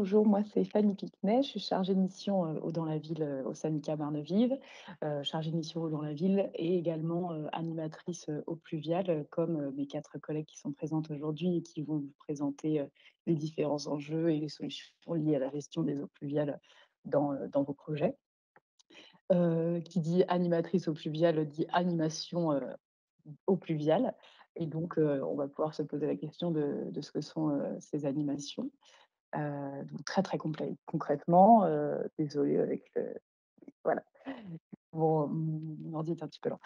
bonjour, moi c'est Fanny Piquenet, je suis chargée de mission dans la ville, au syndicat Marne-Vive, chargée de mission dans la ville et également animatrice eau pluviale, comme mes quatre collègues qui sont présentes aujourd'hui et qui vont vous présenter les différents enjeux et les solutions liées à la gestion des eaux pluviales dans vos projets. Qui dit animatrice eau pluviale dit animation eau pluviale. Et donc, on va pouvoir se poser la question de ce que sont ces animations. Donc très, très concrètement, désolée avec le voilà, mon ordi est un petit peu lent.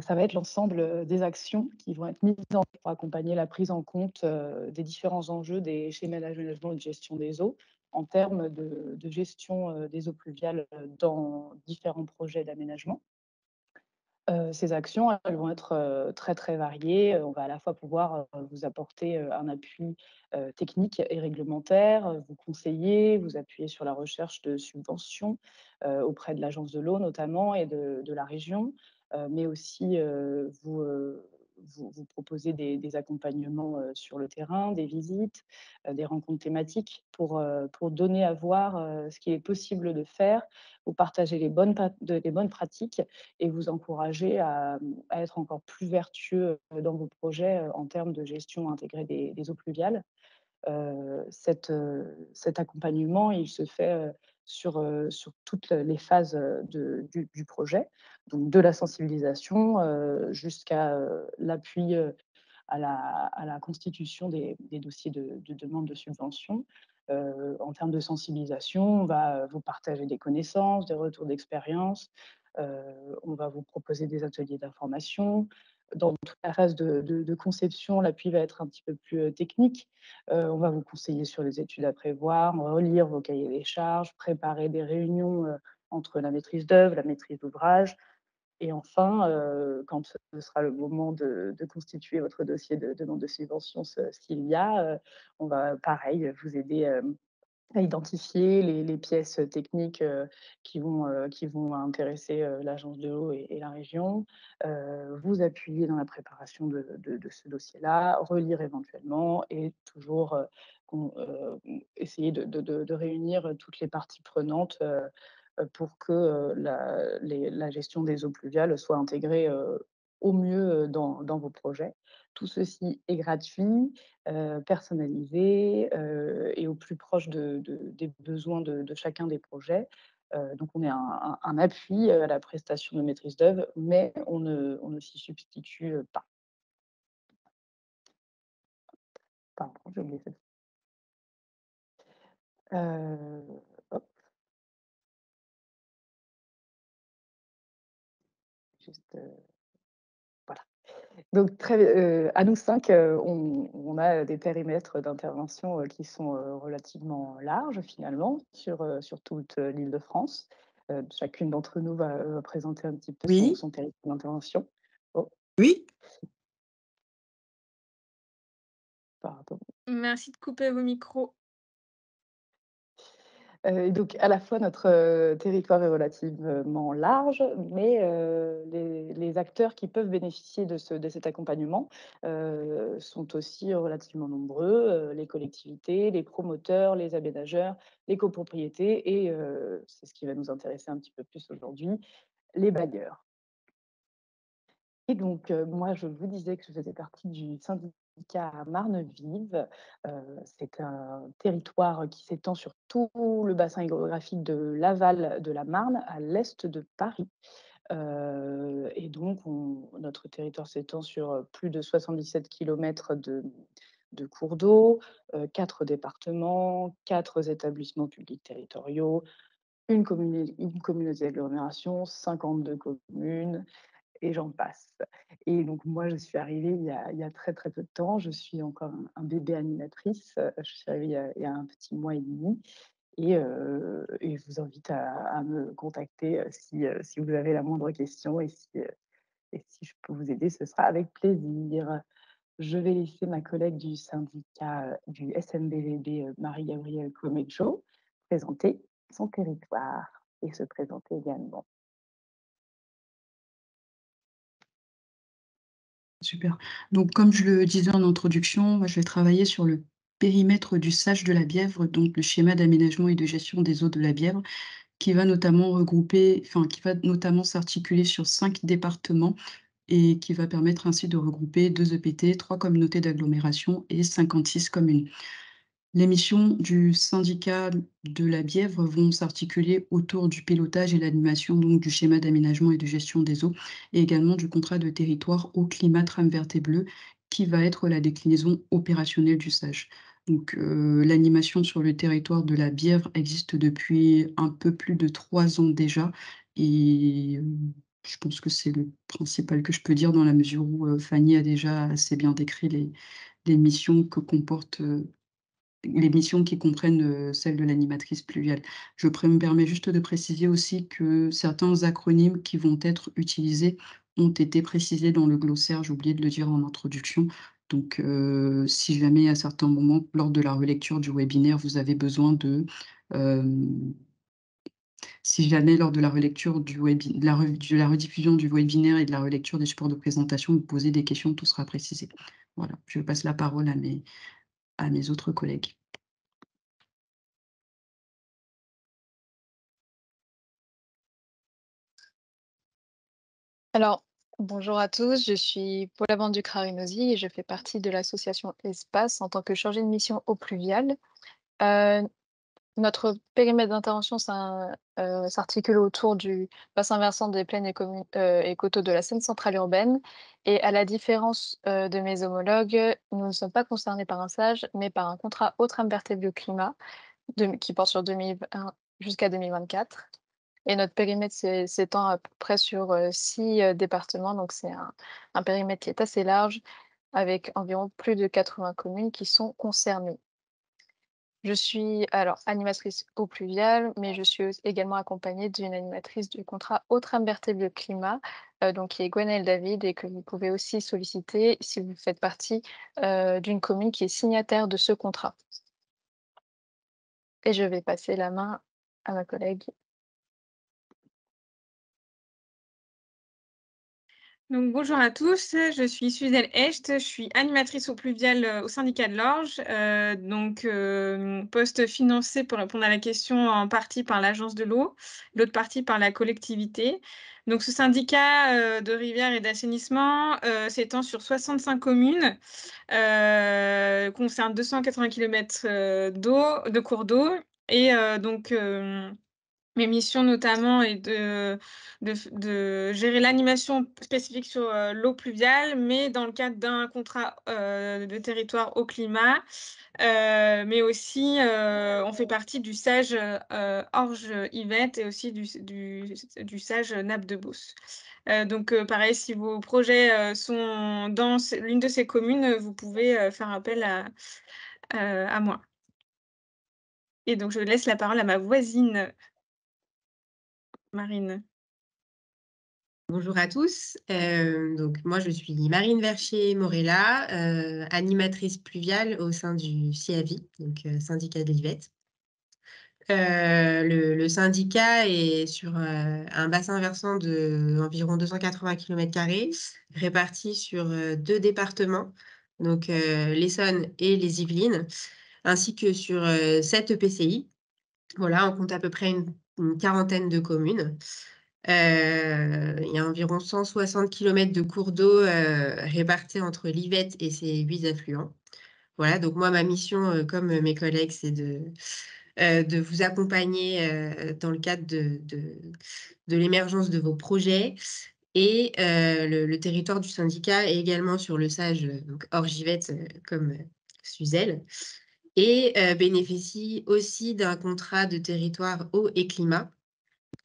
Ça va être l'ensemble, des actions qui vont être mises en œuvre pour accompagner la prise en compte, des différents enjeux des schémas d'aménagement et de gestion des eaux, en termes de gestion, des eaux pluviales, dans différents projets d'aménagement. Ces actions, elles vont être, très, très variées. On va à la fois pouvoir, vous apporter, un appui, technique et réglementaire, vous conseiller, vous appuyer sur la recherche de subventions, auprès de l'agence de l'eau notamment et de la région, mais aussi, vous proposer des accompagnements, sur le terrain, des visites, des rencontres thématiques pour donner à voir, ce qu'il est possible de faire, vous partager les bonnes pratiques et vous encourager à être encore plus vertueux, dans vos projets, en termes de gestion intégrée des eaux pluviales. Cet accompagnement, il se fait, sur toutes les phases, du projet, donc de la sensibilisation, jusqu'à, l'appui, à la constitution des dossiers de demande de subvention. En termes de sensibilisation, on va vous partager des connaissances, des retours d'expérience, on va vous proposer des ateliers d'information. Dans toute la phase de conception, l'appui va être un petit peu plus, technique. On va vous conseiller sur les études à prévoir, relire vos cahiers des charges, préparer des réunions, entre la maîtrise d'œuvre, la maîtrise d'ouvrage et enfin, quand ce sera le moment de constituer votre dossier de demande de subvention, s'il y a, on va pareil vous aider, à identifier les pièces techniques, qui vont intéresser, l'agence de l'eau et la région, vous appuyer dans la préparation de ce dossier-là, relire éventuellement et toujours, essayer de réunir toutes les parties prenantes, pour que, la gestion des eaux pluviales soit intégrée, au mieux, dans vos projets. Tout ceci est gratuit, personnalisé, et au plus proche des besoins de chacun des projets. Donc on est un appui, à la prestation de maîtrise d'œuvre, mais on ne s'y substitue, pas. Pardon, j'ai oublié cette hop, juste, voilà. Donc à nous 5, on a des périmètres d'intervention, qui sont, relativement larges finalement sur toute, l'Île-de-France. Chacune d'entre nous va présenter un petit peu son Oui, son territoire d'intervention. Oh, oui, pardon. Merci de couper vos micros. Et donc à la fois notre, territoire est relativement large, mais les acteurs qui peuvent bénéficier de cet accompagnement, sont aussi relativement nombreux, les collectivités, les promoteurs, les aménageurs, les copropriétés et c'est ce qui va nous intéresser un petit peu plus aujourd'hui, les bailleurs. Et donc, moi, je vous disais que je faisais partie du syndicat Marne-Vive. C'est un territoire qui s'étend sur tout le bassin hydrographique de l'aval de la Marne, à l'est de Paris. Et donc notre territoire s'étend sur, plus de 77 kilomètres de cours d'eau, 4 départements, 4 établissements publics territoriaux, une communauté d'agglomération, 52 communes et j'en passe. Et donc moi, je suis arrivée il y a très, très peu de temps. Je suis encore un bébé animatrice, je suis arrivée il y a un petit mois et demi et je vous invite à me contacter, si vous avez la moindre question et si je peux vous aider, ce sera avec plaisir. Je vais laisser ma collègue du syndicat, du SMBVB, Marie-Gabrielle Comejo, présenter son territoire et se présenter également. super. Donc comme je le disais en introduction, moi je vais travailler sur le périmètre du SAGE de la Bièvre, donc le schéma d'aménagement et de gestion des eaux de la Bièvre, qui va notamment qui va notamment s'articuler sur 5 départements et qui va permettre ainsi de regrouper 2 EPT, 3 communautés d'agglomération et 56 communes. Les missions du syndicat de la Bièvre vont s'articuler autour du pilotage et l'animation donc du schéma d'aménagement et de gestion des eaux et également du contrat de territoire eau climat trame verte et bleue qui va être la déclinaison opérationnelle du SAGE. Donc l'animation sur le territoire de la Bièvre existe depuis un peu plus de 3 ans déjà et je pense que c'est le principal que je peux dire dans la mesure où, Fanny a déjà assez bien décrit les missions que comporte, les missions qui comprennent, celles de l'animatrice pluviale. Me permets juste de préciser aussi que certains acronymes qui vont être utilisés ont été précisés dans le glossaire, j'ai oublié de le dire en introduction. Donc, si jamais à certains moments, lors de la relecture du webinaire, vous avez besoin hem, si jamais lors de la relecture du webi de la rediffusion du webinaire et de la relecture des supports de présentation, vous posez des questions, tout sera précisé. Voilà, je passe la parole à mes autres collègues. Alors, bonjour à tous, je suis Paula Banducra-Renosi et je fais partie de l'association Espace en tant que chargée de mission eau pluviale. Heu, Notre périmètre d'intervention s'articule autour du bassin versant des plaines et coteaux de la Seine centrale urbaine et à la différence, de mes homologues, nous ne sommes pas concernés par un SAGE, mais par un contrat eau trame verte et bioclimat qui porte sur 2020 jusqu'à 2024. Et notre périmètre s'étend à peu près sur, 6, départements, donc c'est un périmètre qui est assez large avec environ plus de 80 communes qui sont concernées. Je suis alors animatrice eau pluviale, mais je suis également accompagnée d'une animatrice du contrat eau trame verte et bioclimat, donc qui est Gwenaëlle David et que vous pouvez aussi solliciter si vous faites partie, d'une commune qui est signataire de ce contrat. Et je vais passer la main à ma collègue. Donc bonjour à tous, je suis Suzelle Hecht, je suis animatrice au pluvial, au syndicat de l'Orge, poste financé pour répondre à la question en partie par l'agence de l'eau, l'autre partie par la collectivité. Donc ce syndicat, de rivière et d'assainissement, s'étend sur 65 communes, concerne 280 kilomètres de cours d'eau et mes missions notamment est de gérer l'animation spécifique sur, l'eau pluviale, mais dans le cadre d'un contrat, de territoire au climat, mais aussi, on fait partie du SAGE, Orge-Yvette et aussi du SAGE Nappe de Beauce. Pareil, si vos projets, sont dans l'une de ces communes, vous pouvez, faire appel à moi et donc je laisse la parole à ma voisine, Marine. Bonjour à tous, donc moi je suis Marine Verchier-Morella, animatrice pluviale au sein du CIAVI, donc syndicat de l'Yvette. Le syndicat est sur, un bassin versant d'environ 280 kilomètres carrés, réparti sur, 2 départements, donc l'Essonne et les Yvelines, ainsi que sur, 7 EPCI. Voilà, on compte à peu près une quarantaine de communes. Il y a environ 160 kilomètres de cours d'eau, répartis entre l'Yvette et ses 8 affluents. Voilà, donc moi, ma mission, comme mes collègues, c'est de vous accompagner, dans le cadre de l'émergence de vos projets et le territoire du syndicat est également sur le SAGE, donc Orge-Yvette, comme, Suzelle et bénéficie aussi d'un contrat de territoire eau et climat,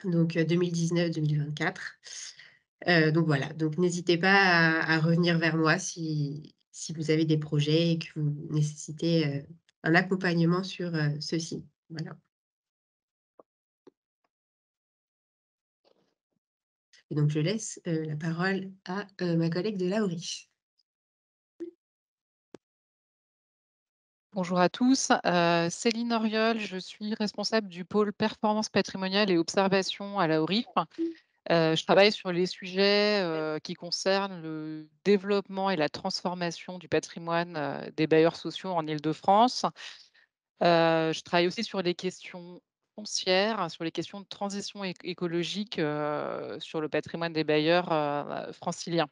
donc 2019-2024. Donc voilà, donc n'hésitez pas à revenir vers moi si vous avez des projets et que vous nécessitez, un accompagnement sur, ceux-ci. Voilà et donc je laisse, la parole à, ma collègue de Laouri. Bonjour à tous, Céline Auriol, je suis responsable du pôle performance patrimoniale et observation à la ORIF. Je travaille sur les sujets, qui concernent le développement et la transformation du patrimoine, des bailleurs sociaux en Île-de-France. Je travaille aussi sur les questions foncières, sur les questions de transition écologique, sur le patrimoine des bailleurs, franciliens.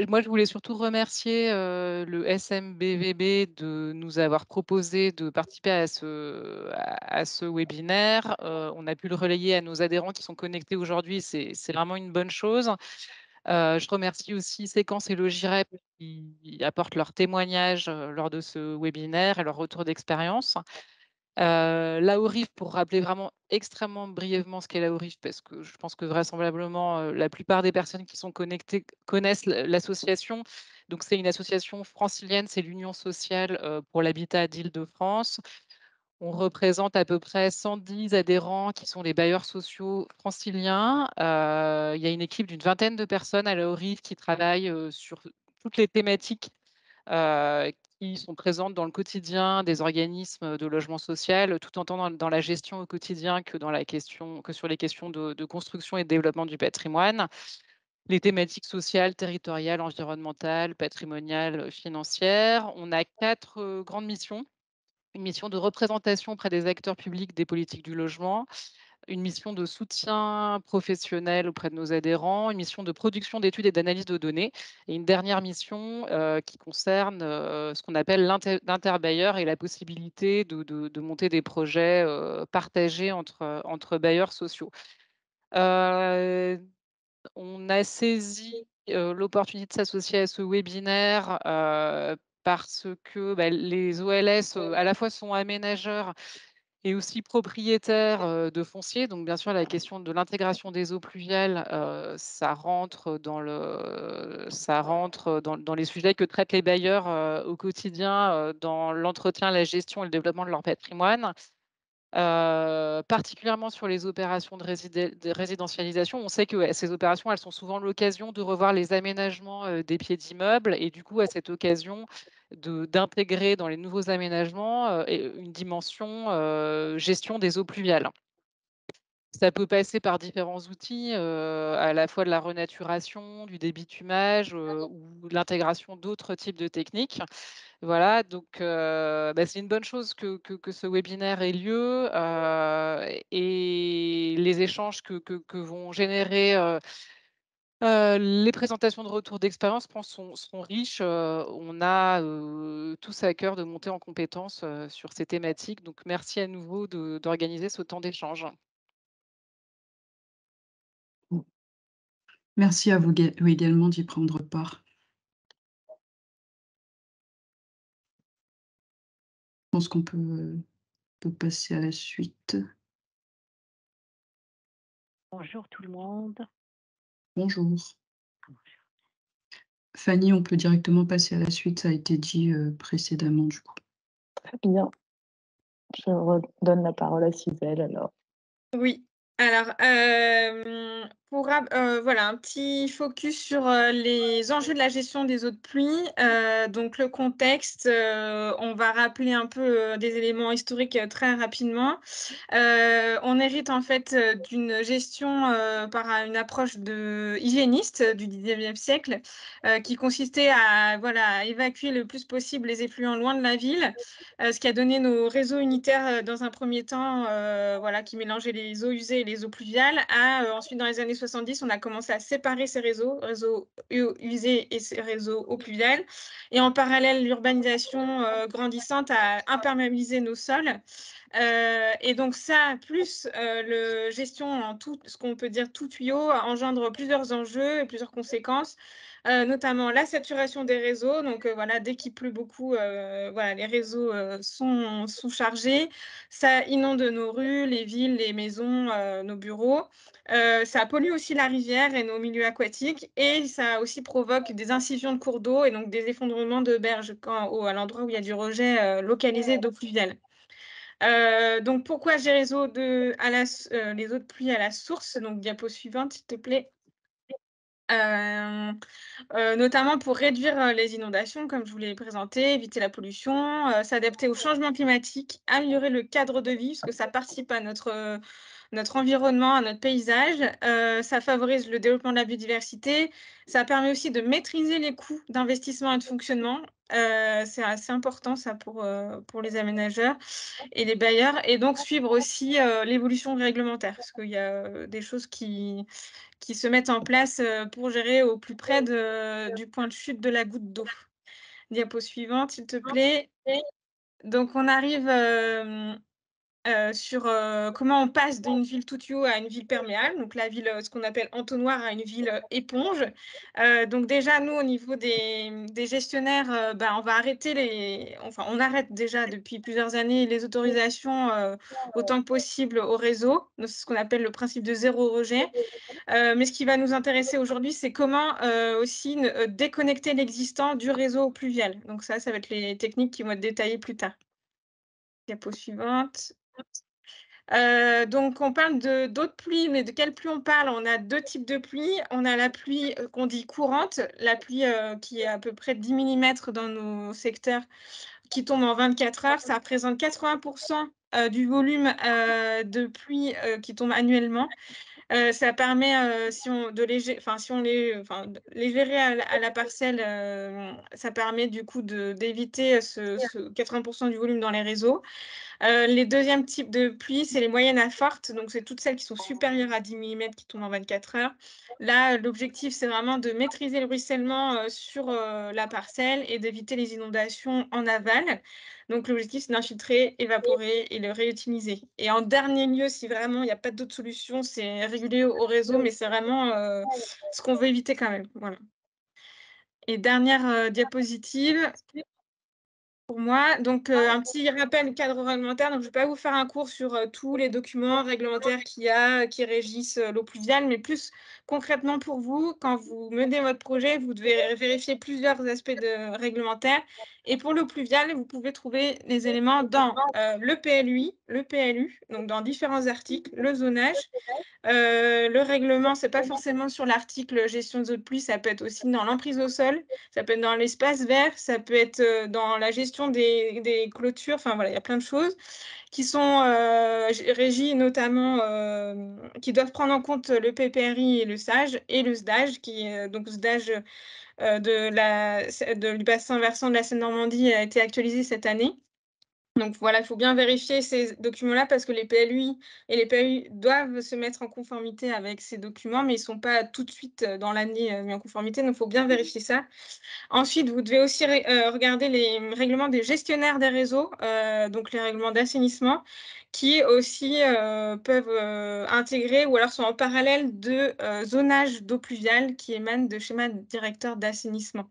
Moi, je voulais surtout remercier, le SMBVB de nous avoir proposé de participer à ce webinaire. On a pu le relayer à nos adhérents qui sont connectés aujourd'hui, c'est vraiment une bonne chose. Je remercie aussi Séquence et Logirep qui apportent leur témoignage, lors de ce webinaire et leur retour d'expérience. L'AORIF, pour rappeler vraiment extrêmement brièvement ce qu'est l'AORIF, parce que je pense que vraisemblablement, la plupart des personnes qui sont connectées connaissent l'association. Donc c'est une association francilienne, c'est l'Union sociale, pour l'habitat d'Île-de-France. On représente à peu près 110 adhérents qui sont les bailleurs sociaux franciliens. Il y a une équipe d'une vingtaine de personnes à l'AORIF qui travaillent, sur toutes les thématiques heu, qui sont présentes dans le quotidien des organismes de logement social, tout autant dans la gestion au quotidien que sur les questions de construction et de développement du patrimoine. Les thématiques sociales, territoriales, environnementales, patrimoniales, financières. On a 4 grandes missions. Une mission de représentation auprès des acteurs publics des politiques du logement, une mission de soutien professionnel auprès de nos adhérents, une mission de production d'études et d'analyse de données et une dernière mission, qui concerne, ce qu'on appelle l'interbailleur et la possibilité de monter des projets, partagés entre bailleurs sociaux. Heu, on a saisi, l'opportunité de s'associer à ce webinaire, parce que, les OLS, à la fois sont aménageurs et aussi propriétaire, de foncier. Donc bien sûr, la question de l'intégration des eaux pluviales, ça rentre dans les sujets que traitent les bailleurs, au quotidien, dans l'entretien, la gestion et le développement de leur patrimoine. Particulièrement sur les opérations de résidentialisation. On sait que, ces opérations, elles sont souvent l'occasion de revoir les aménagements, des pieds d'immeubles et du coup, à cette occasion d'intégrer dans les nouveaux aménagements, et une dimension, gestion des eaux pluviales. Ça peut passer par différents outils, à la fois de la renaturation, du débitumage, ou de l'intégration d'autres types de techniques. Voilà, donc c'est une bonne chose que ce webinaire ait lieu, et les échanges que vont générer, les présentations de retour d'expérience, je pense, seront riches. On a, tous à cœur de monter en compétences, sur ces thématiques, donc merci à nouveau d'organiser ce temps d'échange. Merci à vous également d'y prendre part. Je pense qu'on peut passer à la suite. Bonjour tout le monde. Bonjour. Fanny, on peut directement passer à la suite, ça a été dit, précédemment du coup. Très bien. Je redonne la parole à Cybèle alors. Oui. Alors, voilà, un petit focus sur, les enjeux de la gestion des eaux de pluie. Donc le contexte, on va rappeler un peu, des éléments historiques, très rapidement. On hérite en fait, d'une gestion, par une approche hygiéniste du 19e siècle, qui consistait à voilà, à évacuer le plus possible les effluents loin de la ville, ce qui a donné nos réseaux unitaires, dans un premier temps, voilà, qui mélangeaient les eaux usées et les eaux pluviales. Ensuite, dans les années 70, on a commencé à séparer ces réseaux eaux usées et ces réseaux eaux pluviales. Et en parallèle, l'urbanisation, grandissante a imperméabilisé nos sols. Et donc ça, plus, le gestion en tout ce qu'on peut dire tout tuyau, engendre plusieurs enjeux et plusieurs conséquences, notamment la saturation des réseaux. Donc, voilà, dès qu'il pleut beaucoup, voilà, les réseaux, sont chargés. Ça inonde nos rues, les villes, les maisons, nos bureaux. Ça pollue aussi la rivière et nos milieux aquatiques et ça aussi provoque des incisions de cours d'eau et donc des effondrements de berges à l'endroit où il y a du rejet, localisé d'eau pluviale. Donc pourquoi gérer les eaux de pluie à la source? Donc diapo suivante, s'il te plaît. Hem, Notamment pour réduire, les inondations comme je vous l'ai présenté, éviter la pollution, s'adapter au changement climatique, améliorer le cadre de vie parce que ça participe à notre environnement, à notre paysage. Ça favorise le développement de la biodiversité. Ça permet aussi de maîtriser les coûts d'investissement et de fonctionnement. C'est assez important ça pour les aménageurs et les bailleurs et donc suivre aussi, l'évolution réglementaire. Parce qu'il y a, des choses qui se mettent en place, pour gérer au plus près du point de chute de la goutte d'eau. Diapo suivante, s'il te plaît. Donc on arrive, sur, comment on passe d'une ville tout tuyau à une ville perméable, donc la ville, ce qu'on appelle entonnoir à une ville, éponge. Donc déjà nous au niveau des gestionnaires, on va arrêter on arrête déjà depuis plusieurs années les autorisations, autant que possible au réseau. Donc c'est ce qu'on appelle le principe de zéro rejet. Mais ce qui va nous intéresser aujourd'hui, c'est comment, aussi déconnecter l'existant du réseau pluvial. Donc ça va être les techniques qui vont être détaillées plus tard. Diapo suivante. Donc on parle d'eau de pluie, mais de quelle pluie on parle? On a 2 types de pluie. On a la pluie, qu'on dit courante, la pluie, qui est à peu près 10 millimètres dans nos secteurs, qui tombe en 24 heures. Ça représente 80 du volume, de pluie, qui tombe annuellement. Ça permet, si on de les gérer à la parcelle, ça permet du coup d'éviter ce 80 du volume dans les réseaux. Les 2e types de pluies, c'est les moyennes à fortes, donc c'est toutes celles qui sont supérieures à 10 millimètres qui tombent en 24 heures. Là, l'objectif, c'est vraiment de maîtriser le ruissellement, sur, la parcelle et d'éviter les inondations en aval. Donc l'objectif, c'est d'infiltrer, évaporer et le réutiliser. Et en dernier lieu, si vraiment il n'y a pas d'autre solution, c'est réguler au réseau, mais c'est vraiment, ce qu'on veut éviter quand même. Voilà. Et dernière, diapositive. Pour moi, donc un petit rappel du cadre réglementaire. Donc je ne vais pas vous faire un cours sur, tous les documents réglementaires qu'il y a, qui régissent, l'eau pluviale, mais plus concrètement pour vous, quand vous menez votre projet, vous devez vérifier plusieurs aspects réglementaires et pour l'eau pluviale, vous pouvez trouver les éléments dans, le PLUI, le PLU, donc dans différents articles, le zonage. Le règlement, c'est pas forcément sur l'article gestion des eaux de pluie, ça peut être aussi dans l'emprise au sol, ça peut être dans l'espace vert, ça peut être, dans la gestion des clôtures, enfin voilà, il y a plein de choses qui sont, régies notamment, qui doivent prendre en compte le PPRI et le SAGE et le SDAGE qui est, donc SDAGE, du bassin versant de la Seine-Normandie a été actualisé cette année. Donc voilà, il faut bien vérifier ces documents-là parce que les PLUI et les PLU doivent se mettre en conformité avec ces documents, mais ils ne sont pas tout de suite, dans l'année, mis en conformité, donc il faut bien vérifier ça. Ensuite, vous devez aussi regarder les règlements des gestionnaires des réseaux, donc les règlements d'assainissement qui aussi, peuvent, intégrer ou alors sont en parallèle de, zonage d'eau pluviale qui émanent de schémas directeurs d'assainissement.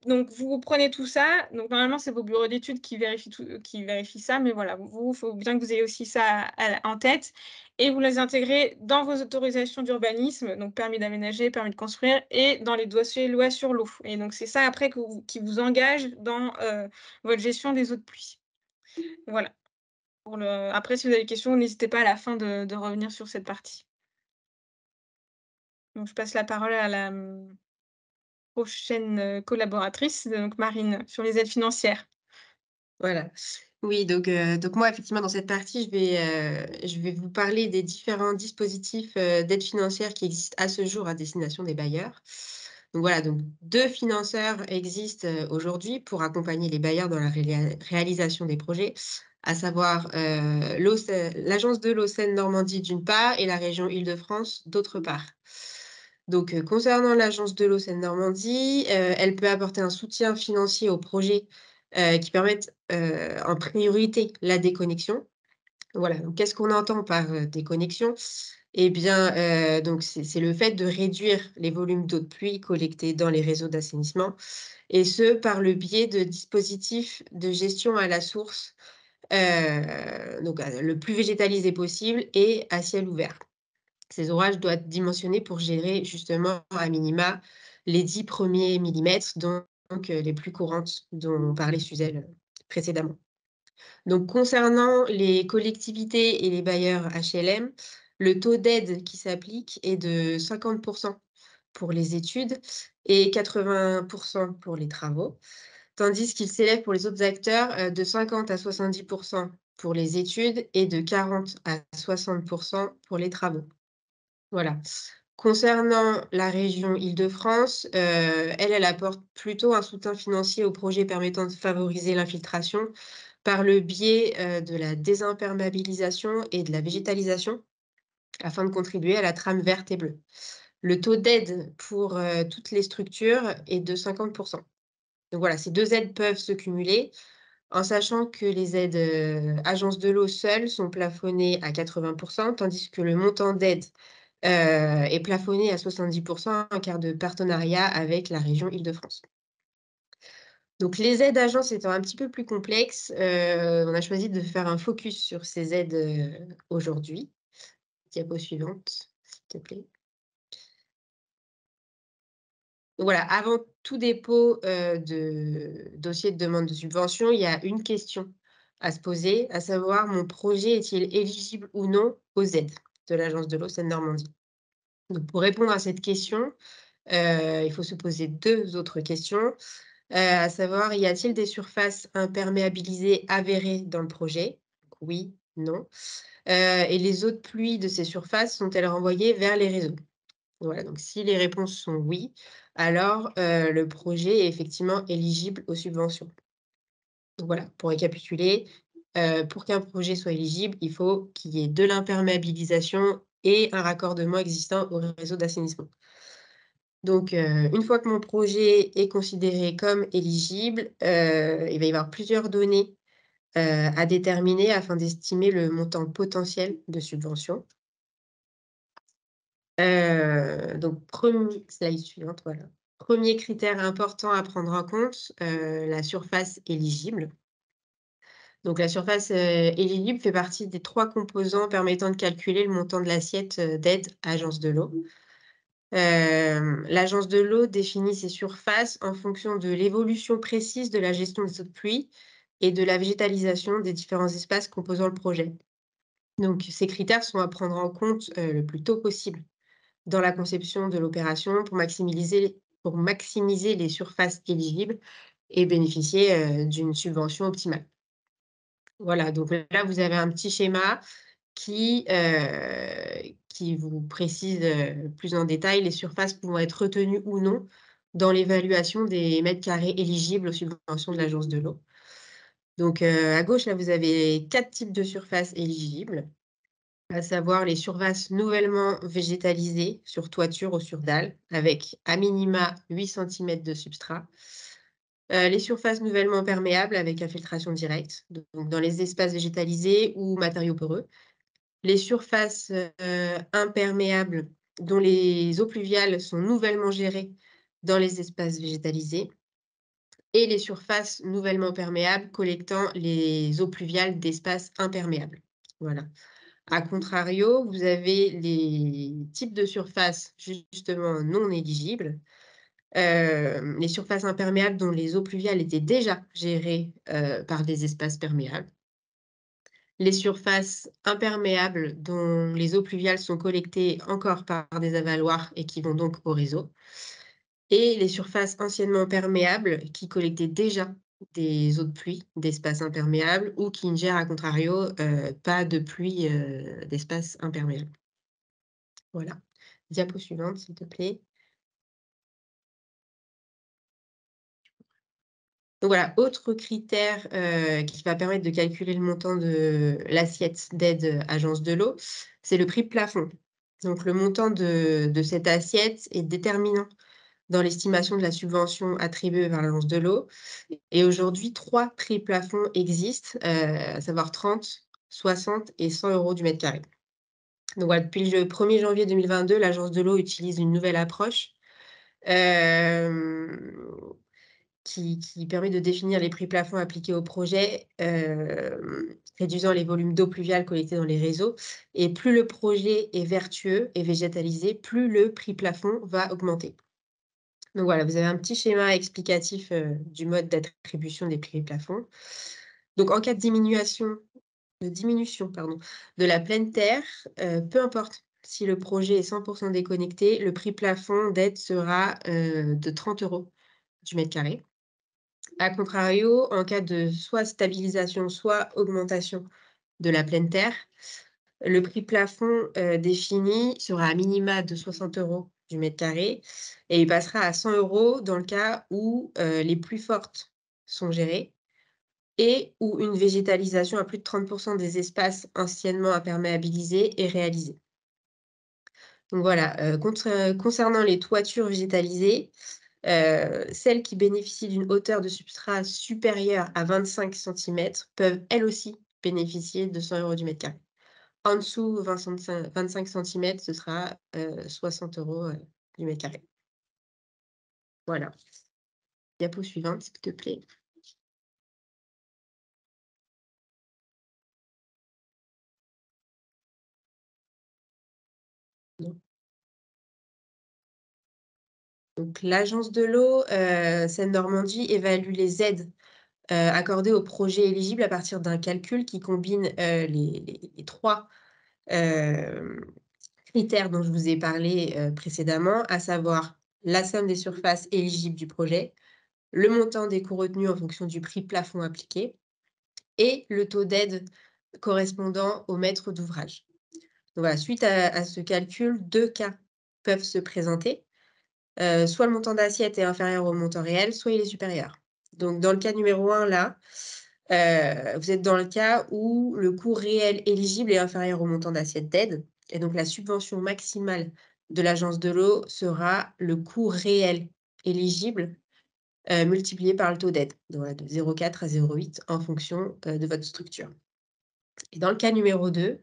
Donc vous prenez tout ça, donc normalement, c'est vos bureaux d'études qui vérifient ça, mais voilà, il faut bien que vous ayez aussi ça en tête et vous les intégrez dans vos autorisations d'urbanisme, donc permis d'aménager, permis de construire et dans les dossiers loi sur l'eau et donc c'est ça après qui vous engage dans, votre gestion des eaux de pluie. Voilà. Après, si vous avez des questions, n'hésitez pas à la fin de revenir sur cette partie. Donc je passe la parole à la, prochaine, collaboratrice, donc Marine, sur les aides financières. Voilà. Oui, donc moi, effectivement, dans cette partie, je vais vous parler des différents dispositifs, d'aide financière qui existent à ce jour à destination des bailleurs. Donc voilà, donc 2 financeurs existent, aujourd'hui pour accompagner les bailleurs dans la réalisation des projets, à savoir, l'Agence de l'eau Seine-Normandie d'une part et la région Île-de-France d'autre part. Donc, concernant l'Agence de l'eau Seine-Normandie, elle peut apporter un soutien financier aux projets, qui permettent, en priorité la déconnexion. Voilà, donc qu'est-ce qu'on entend par, déconnexion? Eh bien, donc c'est le fait de réduire les volumes d'eau de pluie collectés dans les réseaux d'assainissement et ce, par le biais de dispositifs de gestion à la source, donc le plus végétalisé possible et à ciel ouvert. Ces orages doivent être dimensionnés pour gérer justement à minima les 10 premiers millimètres, donc les plus courantes dont on parlait Suzelle, précédemment. Donc concernant les collectivités et les bailleurs HLM, le taux d'aide qui s'applique est de 50 pour les études et 80 pour les travaux, tandis qu'il s'élève pour les autres acteurs, de 50 à 70 pour les études et de 40 à 60% pour les travaux. Voilà. Concernant la région Île-de-France, elle apporte plutôt un soutien financier aux projets permettant de favoriser l'infiltration par le biais, de la désimperméabilisation et de la végétalisation, afin de contribuer à la trame verte et bleue. Le taux d'aide pour, toutes les structures est de 50%. Donc voilà, ces 2 aides peuvent se cumuler, en sachant que les aides, agences de l'eau seules sont plafonnées à 80%, tandis que le montant d'aide, est plafonné à 70% en cas de partenariat avec la région Île-de-France. Donc les aides agences étant un petit peu plus complexes, on a choisi de faire un focus sur ces aides, aujourd'hui. Diapo suivante, s'il te plaît. Donc voilà, avant tout dépôt, de dossier de demande de subvention, il y a une question à se poser, à savoir: «Mon projet est-il éligible ou non aux aides de l'Agence de l'eau Seine-Normandie?» Donc pour répondre à cette question, il faut se poser 2 autres questions, à savoir: y a-t-il des surfaces imperméabilisées avérées dans le projet? Donc oui, non. Et les eaux de pluie de ces surfaces sont-elles renvoyées vers les réseaux? Voilà, donc si les réponses sont oui, alors, le projet est effectivement éligible aux subventions. Donc voilà, pour récapituler, pour qu'un projet soit éligible, il faut qu'il y ait de l'imperméabilisation et un raccordement existant au réseau d'assainissement. Donc, une fois que mon projet est considéré comme éligible, il va y avoir plusieurs données, à déterminer afin d'estimer le montant potentiel de subvention. Donc slide suivante, voilà. Premier critère important à prendre en compte, la surface éligible. Donc la surface, éligible fait partie des 3 composants permettant de calculer le montant de l'assiette, d'aide agence de l'eau. L'agence de l'eau définit ses surfaces en fonction de l'évolution précise de la gestion des eaux de pluie et de la végétalisation des différents espaces composant le projet. Donc ces critères sont à prendre en compte, le plus tôt possible dans la conception de l'opération pour maximiser les surfaces éligibles et bénéficier, d'une subvention optimale. Voilà, donc là, vous avez un petit schéma qui vous précise, plus en détail les surfaces pouvant être retenues ou non dans l'évaluation des mètres carrés éligibles aux subventions de l'Agence de l'eau. Donc, à gauche, là, vous avez 4 types de surfaces éligibles, à savoir les surfaces nouvellement végétalisées sur toiture ou sur dalle, avec à minima 8 centimètres de substrat. Les surfaces nouvellement perméables avec infiltration directe, donc dans les espaces végétalisés ou matériaux poreux. Les surfaces, imperméables dont les eaux pluviales sont nouvellement gérées dans les espaces végétalisés et les surfaces nouvellement perméables collectant les eaux pluviales d'espaces imperméables. Voilà. À contrario, vous avez les types de surfaces justement non éligibles, les surfaces imperméables dont les eaux pluviales étaient déjà gérées, par des espaces perméables. Les surfaces imperméables dont les eaux pluviales sont collectées encore par des avaloirs et qui vont donc au réseau. Et les surfaces anciennement perméables qui collectaient déjà des eaux de pluie d'espaces imperméables ou qui ne gèrent à contrario, pas de pluie, d'espaces imperméables. Voilà. Diapo suivante, s'il te plaît. Donc voilà, autre critère, qui va permettre de calculer le montant de l'assiette d'aide, agence de l'eau, c'est le prix plafond. Donc le montant de cette assiette est déterminant dans l'estimation de la subvention attribuée par l'agence de l'eau et aujourd'hui 3 prix plafonds existent, à savoir 30, 60 et 100 € du mètre carré. Donc voilà, depuis le 1er janvier 2022, l'agence de l'eau utilise une nouvelle approche, hem qui permet de définir les prix plafonds appliqués au projet, réduisant les volumes d'eau pluviale collectés dans les réseaux et plus le projet est vertueux et végétalisé, plus le prix plafond va augmenter. Donc voilà, vous avez un petit schéma explicatif, du mode d'attribution des prix plafonds. Donc en cas de diminution, pardon, de la pleine terre, peu importe si le projet est 100 % déconnecté, le prix plafond d'aide sera, de 30 € du mètre carré. À contrario, en cas de soit stabilisation, soit augmentation de la pleine terre. Le prix plafond défini sera à minima de 60 € du mètre carré et il passera à 100 € dans le cas où les pluies fortes sont gérées et où une végétalisation à plus de 30% des espaces anciennement imperméabilisés est réalisée. Donc voilà, concernant les toitures végétalisées, celles qui bénéficient d'une hauteur de substrat supérieure à 25 cm peuvent elles aussi bénéficier de 100 € du mètre carré. En dessous, 25 cm, ce sera 60 € du mètre carré. Voilà. Diapo suivante, s'il te plaît. Non. Donc l'Agence de l'eau Seine-Normandie évalue les aides accordées aux projets éligibles à partir d'un calcul qui combine les 3 critères dont je vous ai parlé précédemment, à savoir la somme des surfaces éligibles du projet, le montant des coûts retenus en fonction du prix plafond appliqué et le taux d'aide correspondant au maître d'ouvrage. Donc voilà, suite à ce calcul, 2 cas peuvent se présenter. Soit le montant d'assiette est inférieur au montant réel, soit il est supérieur. Donc dans le cas numéro 1, là, vous êtes dans le cas où le coût réel éligible est inférieur au montant d'assiette d'aide et donc la subvention maximale de l'Agence de l'eau sera le coût réel éligible multiplié par le taux d'aide, donc voilà, de 0,4 à 0,8 en fonction de votre structure. Et dans le cas numéro 2,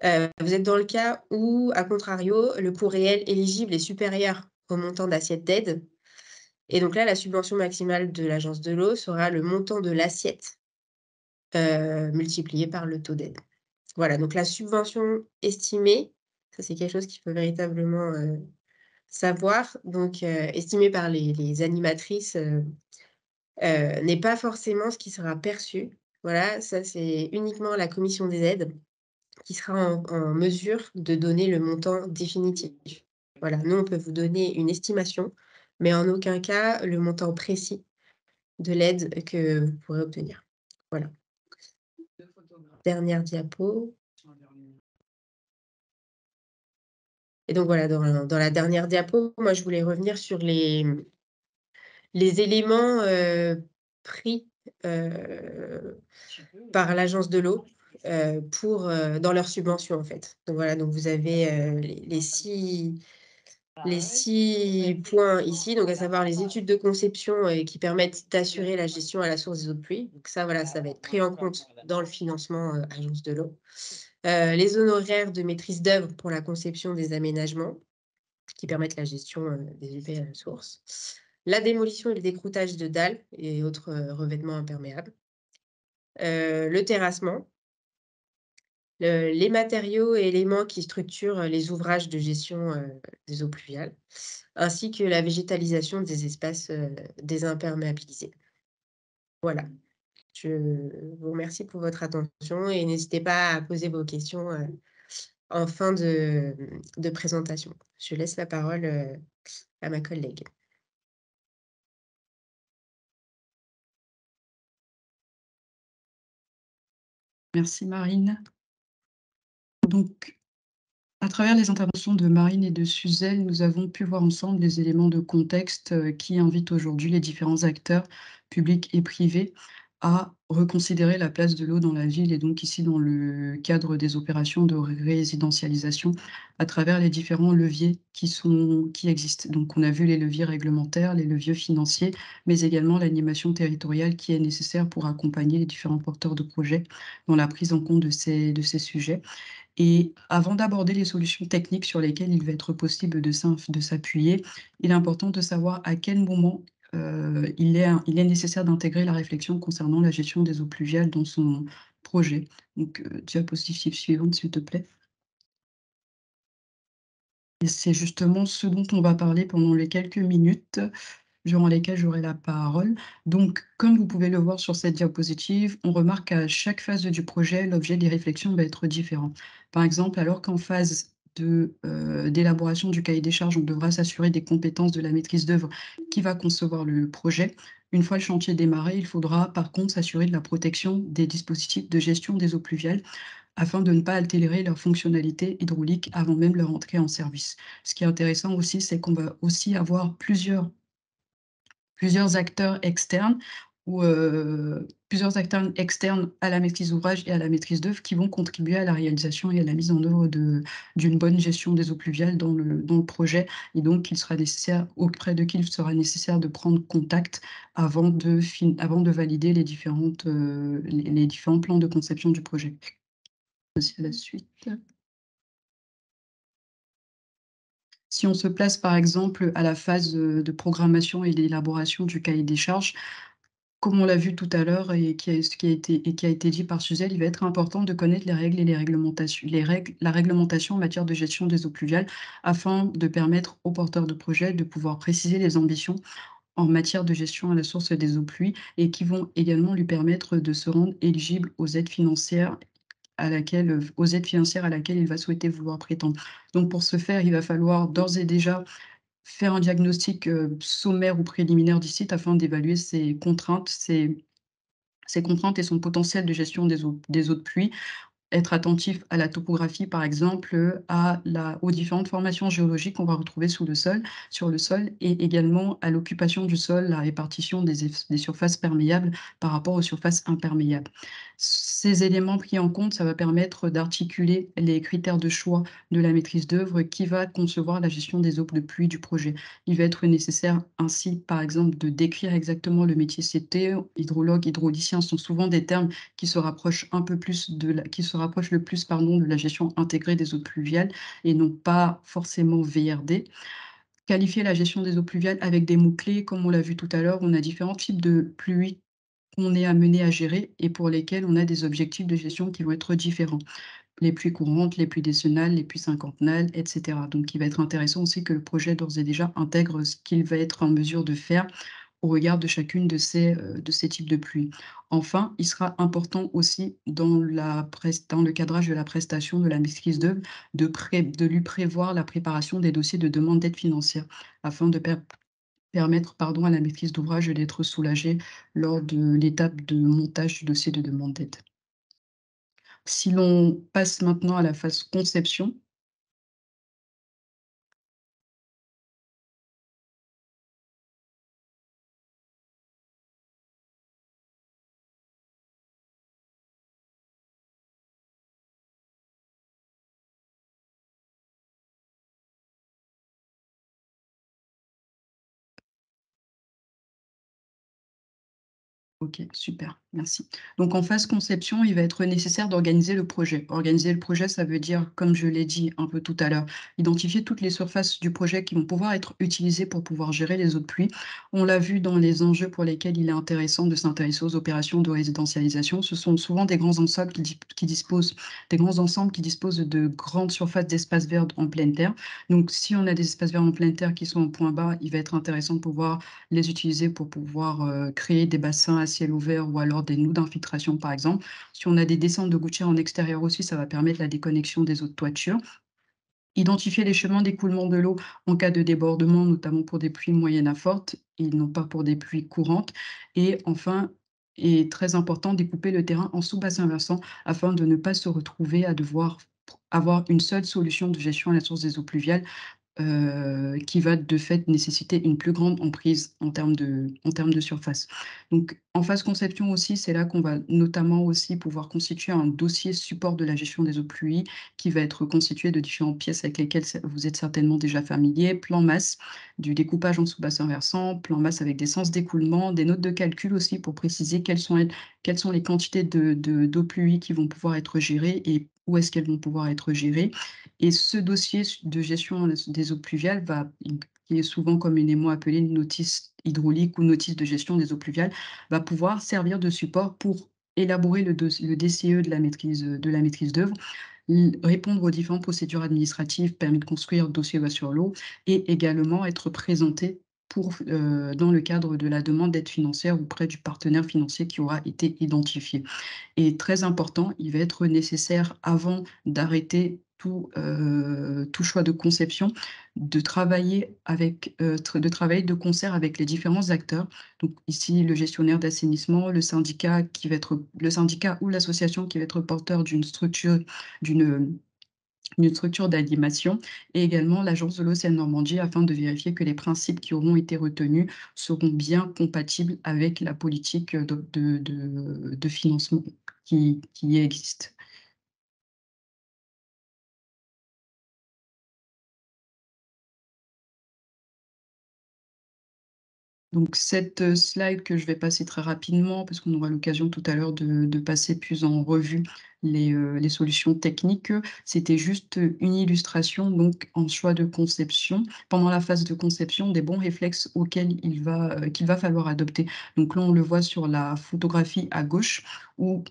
vous êtes dans le cas où, à contrario, le coût réel éligible est supérieur au montant d'assiette d'aide. Et donc là, la subvention maximale de l'Agence de l'eau sera le montant de l'assiette multiplié par le taux d'aide. Voilà, donc la subvention estimée, ça c'est quelque chose qu'il faut véritablement savoir, donc estimée par les animatrices n'est pas forcément ce qui sera perçu. Voilà, ça c'est uniquement la commission des aides qui sera en mesure de donner le montant définitif. Voilà, nous, on peut vous donner une estimation, mais en aucun cas le montant précis de l'aide que vous pourrez obtenir. Voilà. Dernière diapo. Et donc voilà, dans la dernière diapo, moi, je voulais revenir sur les éléments pris par l'Agence de l'eau dans leur subvention, en fait. Donc voilà, donc vous avez les 6 points ici, donc à savoir les études de conception qui permettent d'assurer la gestion à la source des eaux de pluie. Donc ça, voilà, ça va être pris en compte dans le financement Agence de l'eau. Les honoraires de maîtrise d'œuvre pour la conception des aménagements qui permettent la gestion des UP à la source. La démolition et le décroutage de dalles et autres revêtements imperméables. Le terrassement. Les matériaux et éléments qui structurent les ouvrages de gestion des eaux pluviales, ainsi que la végétalisation des espaces désimperméabilisés. Voilà. Je vous remercie pour votre attention et n'hésitez pas à poser vos questions en fin de présentation. Je laisse la parole à ma collègue. Merci Marine. Donc, à travers les interventions de Marine et de Suzelle, nous avons pu voir ensemble des éléments de contexte qui invitent aujourd'hui les différents acteurs, publics et privés, à reconsidérer la place de l'eau dans la ville et donc ici dans le cadre des opérations de résidentialisation à travers les différents leviers qui existent. Donc on a vu les leviers réglementaires, les leviers financiers, mais également l'animation territoriale qui est nécessaire pour accompagner les différents porteurs de projets dans la prise en compte de ces sujets. Et avant d'aborder les solutions techniques sur lesquelles il va être possible de s'appuyer, il est important de savoir à quel moment il est nécessaire d'intégrer la réflexion concernant la gestion des eaux pluviales dans son projet. Donc, diapositive suivante, s'il te plaît. Et c'est justement ce dont on va parler pendant les quelques minutes durant lesquelles j'aurai la parole. Donc, comme vous pouvez le voir sur cette diapositive, on remarque qu'à chaque phase du projet, l'objet des réflexions va être différent. Par exemple, alors qu'en phase d'élaboration du cahier des charges, on devra s'assurer des compétences de la maîtrise d'œuvre qui va concevoir le projet. Une fois le chantier démarré, il faudra par contre s'assurer de la protection des dispositifs de gestion des eaux pluviales afin de ne pas altérer leur fonctionnalité hydraulique avant même leur entrée en service. Ce qui est intéressant aussi, c'est qu'on va aussi avoir plusieurs acteurs externes ou plusieurs acteurs externes à la maîtrise d'ouvrage et à la maîtrise d'œuvre qui vont contribuer à la réalisation et à la mise en œuvre d'une bonne gestion des eaux pluviales dans le projet, et donc il sera nécessaire auprès de qui il sera nécessaire de prendre contact avant de valider les différents plans de conception du projet. Passer à la suite. Si on se place par exemple à la phase, de programmation et d'élaboration du cahier des charges, comme on l'a vu tout à l'heure et qui a été dit par Suzelle, il va être important de connaître les règles et la réglementation en matière de gestion des eaux pluviales afin de permettre aux porteurs de projets de pouvoir préciser les ambitions en matière de gestion à la source des eaux pluie et qui vont également lui permettre de se rendre éligible aux aides financières à laquelle il va souhaiter vouloir prétendre. Donc pour ce faire, il va falloir d'ores et déjà faire un diagnostic, sommaire ou préliminaire du site afin d'évaluer ses contraintes et son potentiel de gestion des eaux de pluie. Être attentif à la topographie, par exemple, aux différentes formations géologiques qu'on va retrouver sur le sol et également à l'occupation du sol, la répartition des surfaces perméables par rapport aux surfaces imperméables. Ces éléments pris en compte, ça va permettre d'articuler les critères de choix de la maîtrise d'œuvre qui va concevoir la gestion des eaux de pluie du projet. Il va être nécessaire ainsi, par exemple, de décrire exactement le métier CT. Hydrologue, hydraulicien sont souvent des termes qui se rapprochent le plus, pardon, de la gestion intégrée des eaux pluviales et non pas forcément VRD. Qualifier la gestion des eaux pluviales avec des mots-clés, comme on l'a vu tout à l'heure, on a différents types de pluies qu'on est amené à gérer et pour lesquels on a des objectifs de gestion qui vont être différents. Les pluies courantes, les pluies décennales, les pluies cinquantennales, et cetera. Donc il va être intéressant aussi que le projet d'ores et déjà intègre ce qu'il va être en mesure de faire au regard de chacune de ces types de pluies. Enfin, il sera important aussi dans le cadrage de la prestation de la maîtrise d'œuvre de lui prévoir la préparation des dossiers de demande d'aide financière afin de permettre, pardon, à la maîtrise d'ouvrage d'être soulagée lors de l'étape de montage du dossier de demande d'aide. Si l'on passe maintenant à la phase conception. OK, super, merci. Donc en phase conception, il va être nécessaire d'organiser le projet. Organiser le projet, ça veut dire, comme je l'ai dit un peu tout à l'heure, identifier toutes les surfaces du projet qui vont pouvoir être utilisées pour pouvoir gérer les eaux de pluie. On l'a vu dans les enjeux pour lesquels il est intéressant de s'intéresser aux opérations de résidentialisation. Ce sont souvent des grands ensembles qui disposent de grandes surfaces d'espaces verts en pleine terre. Donc si on a des espaces verts en pleine terre qui sont au point bas, il va être intéressant de pouvoir les utiliser pour pouvoir, créer des bassins à ciel ouvert ou alors des noues d'infiltration, par exemple. Si on a des descentes de gouttières en extérieur aussi, ça va permettre la déconnexion des eaux de toiture. Identifier les chemins d'écoulement de l'eau en cas de débordement, notamment pour des pluies moyennes à fortes et non pas pour des pluies courantes. Et enfin, et très important, découper le terrain en sous-bassin versant afin de ne pas se retrouver à devoir avoir une seule solution de gestion à la source des eaux pluviales qui va de fait nécessiter une plus grande emprise en termes de surface. Donc en phase conception aussi, c'est là qu'on va notamment aussi pouvoir constituer un dossier support de la gestion des eaux de pluie qui va être constitué de différentes pièces avec lesquelles vous êtes certainement déjà familier. Plan masse, du découpage en sous-bassin versant, plan masse avec des sens d'écoulement, des notes de calcul aussi pour préciser quelles sont les quantités d'eau pluie qui vont pouvoir être gérées et où est-ce qu'elles vont pouvoir être gérées. Et ce dossier de gestion des eaux pluviales qui est souvent communément appelé une notice hydraulique ou notice de gestion des eaux pluviales, va pouvoir servir de support pour élaborer le DCE de la maîtrise d'œuvre, répondre aux différentes procédures administratives, permis de construire, dossier loi sur l'eau et également être présenté dans le cadre de la demande d'aide financière auprès du partenaire financier qui aura été identifié. Et très important, il va être nécessaire avant d'arrêter tout choix de conception, de travailler de concert avec les différents acteurs. Donc ici, le gestionnaire d'assainissement, le syndicat ou l'association qui va être porteur d'une d'une structure d'animation et également l'Agence de l'eau Seine-Normandie afin de vérifier que les principes qui auront été retenus seront bien compatibles avec la politique, de financement qui existe. Donc cette, slide que je vais passer très rapidement parce qu'on aura l'occasion tout à l'heure de passer plus en revue les solutions techniques, c'était juste, une illustration donc en choix de conception, pendant la phase de conception, des bons réflexes auxquels qu'il va falloir adopter. Donc là, on le voit sur la photographie à gauche où,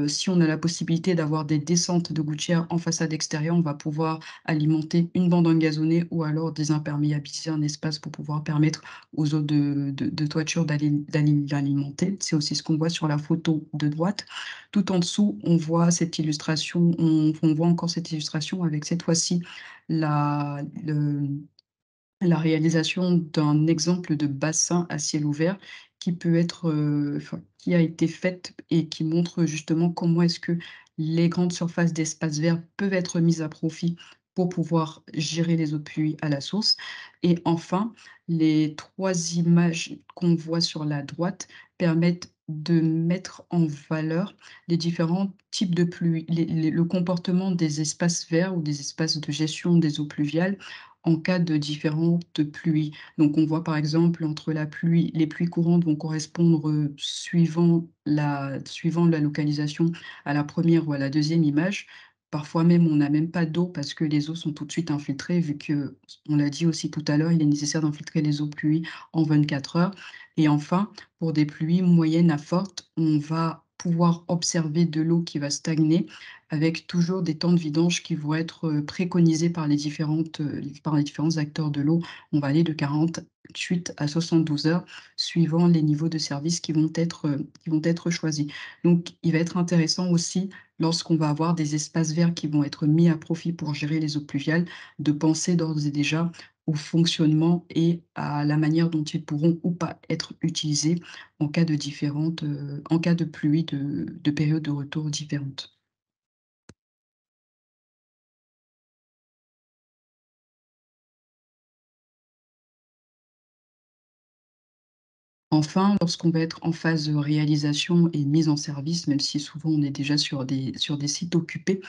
si on a la possibilité d'avoir des descentes de gouttières en façade extérieure, on va pouvoir alimenter une bande engazonnée ou alors désimperméabiliser un espace pour pouvoir permettre aux eaux de toiture d'alimenter. C'est aussi ce qu'on voit sur la photo de droite. Tout en dessous, on voit cette illustration, on voit encore cette illustration avec cette fois-ci la le la réalisation d'un exemple de bassin à ciel ouvert qui peut être, enfin, qui a été faite et qui montre justement comment est-ce que les grandes surfaces d'espaces verts peuvent être mises à profit pour pouvoir gérer les eaux de pluie à la source. Et enfin, les 3 images qu'on voit sur la droite permettent de mettre en valeur les différents types de pluie, le comportement des espaces verts ou des espaces de gestion des eaux pluviales en cas de différentes pluies. Donc on voit par exemple entre les pluies courantes vont correspondre, suivant la localisation à la première ou à la deuxième image. Parfois même, on n'a même pas d'eau parce que les eaux sont tout de suite infiltrées vu que, on l'a dit aussi tout à l'heure, il est nécessaire d'infiltrer les eaux de pluie en 24 heures. Et enfin, pour des pluies moyennes à fortes, on va pouvoir observer de l'eau qui va stagner avec toujours des temps de vidange qui vont être, préconisés par les différents acteurs de l'eau. On va aller de 48 à 72 heures suivant les niveaux de service qui vont être choisis. Donc il va être intéressant aussi, lorsqu'on va avoir des espaces verts qui vont être mis à profit pour gérer les eaux pluviales, de penser d'ores et déjà au fonctionnement et à la manière dont ils pourront ou pas être utilisés en cas de pluie de périodes de retour différentes. Enfin, lorsqu'on va être en phase de réalisation et mise en service, même si souvent on est déjà sur des sites occupés,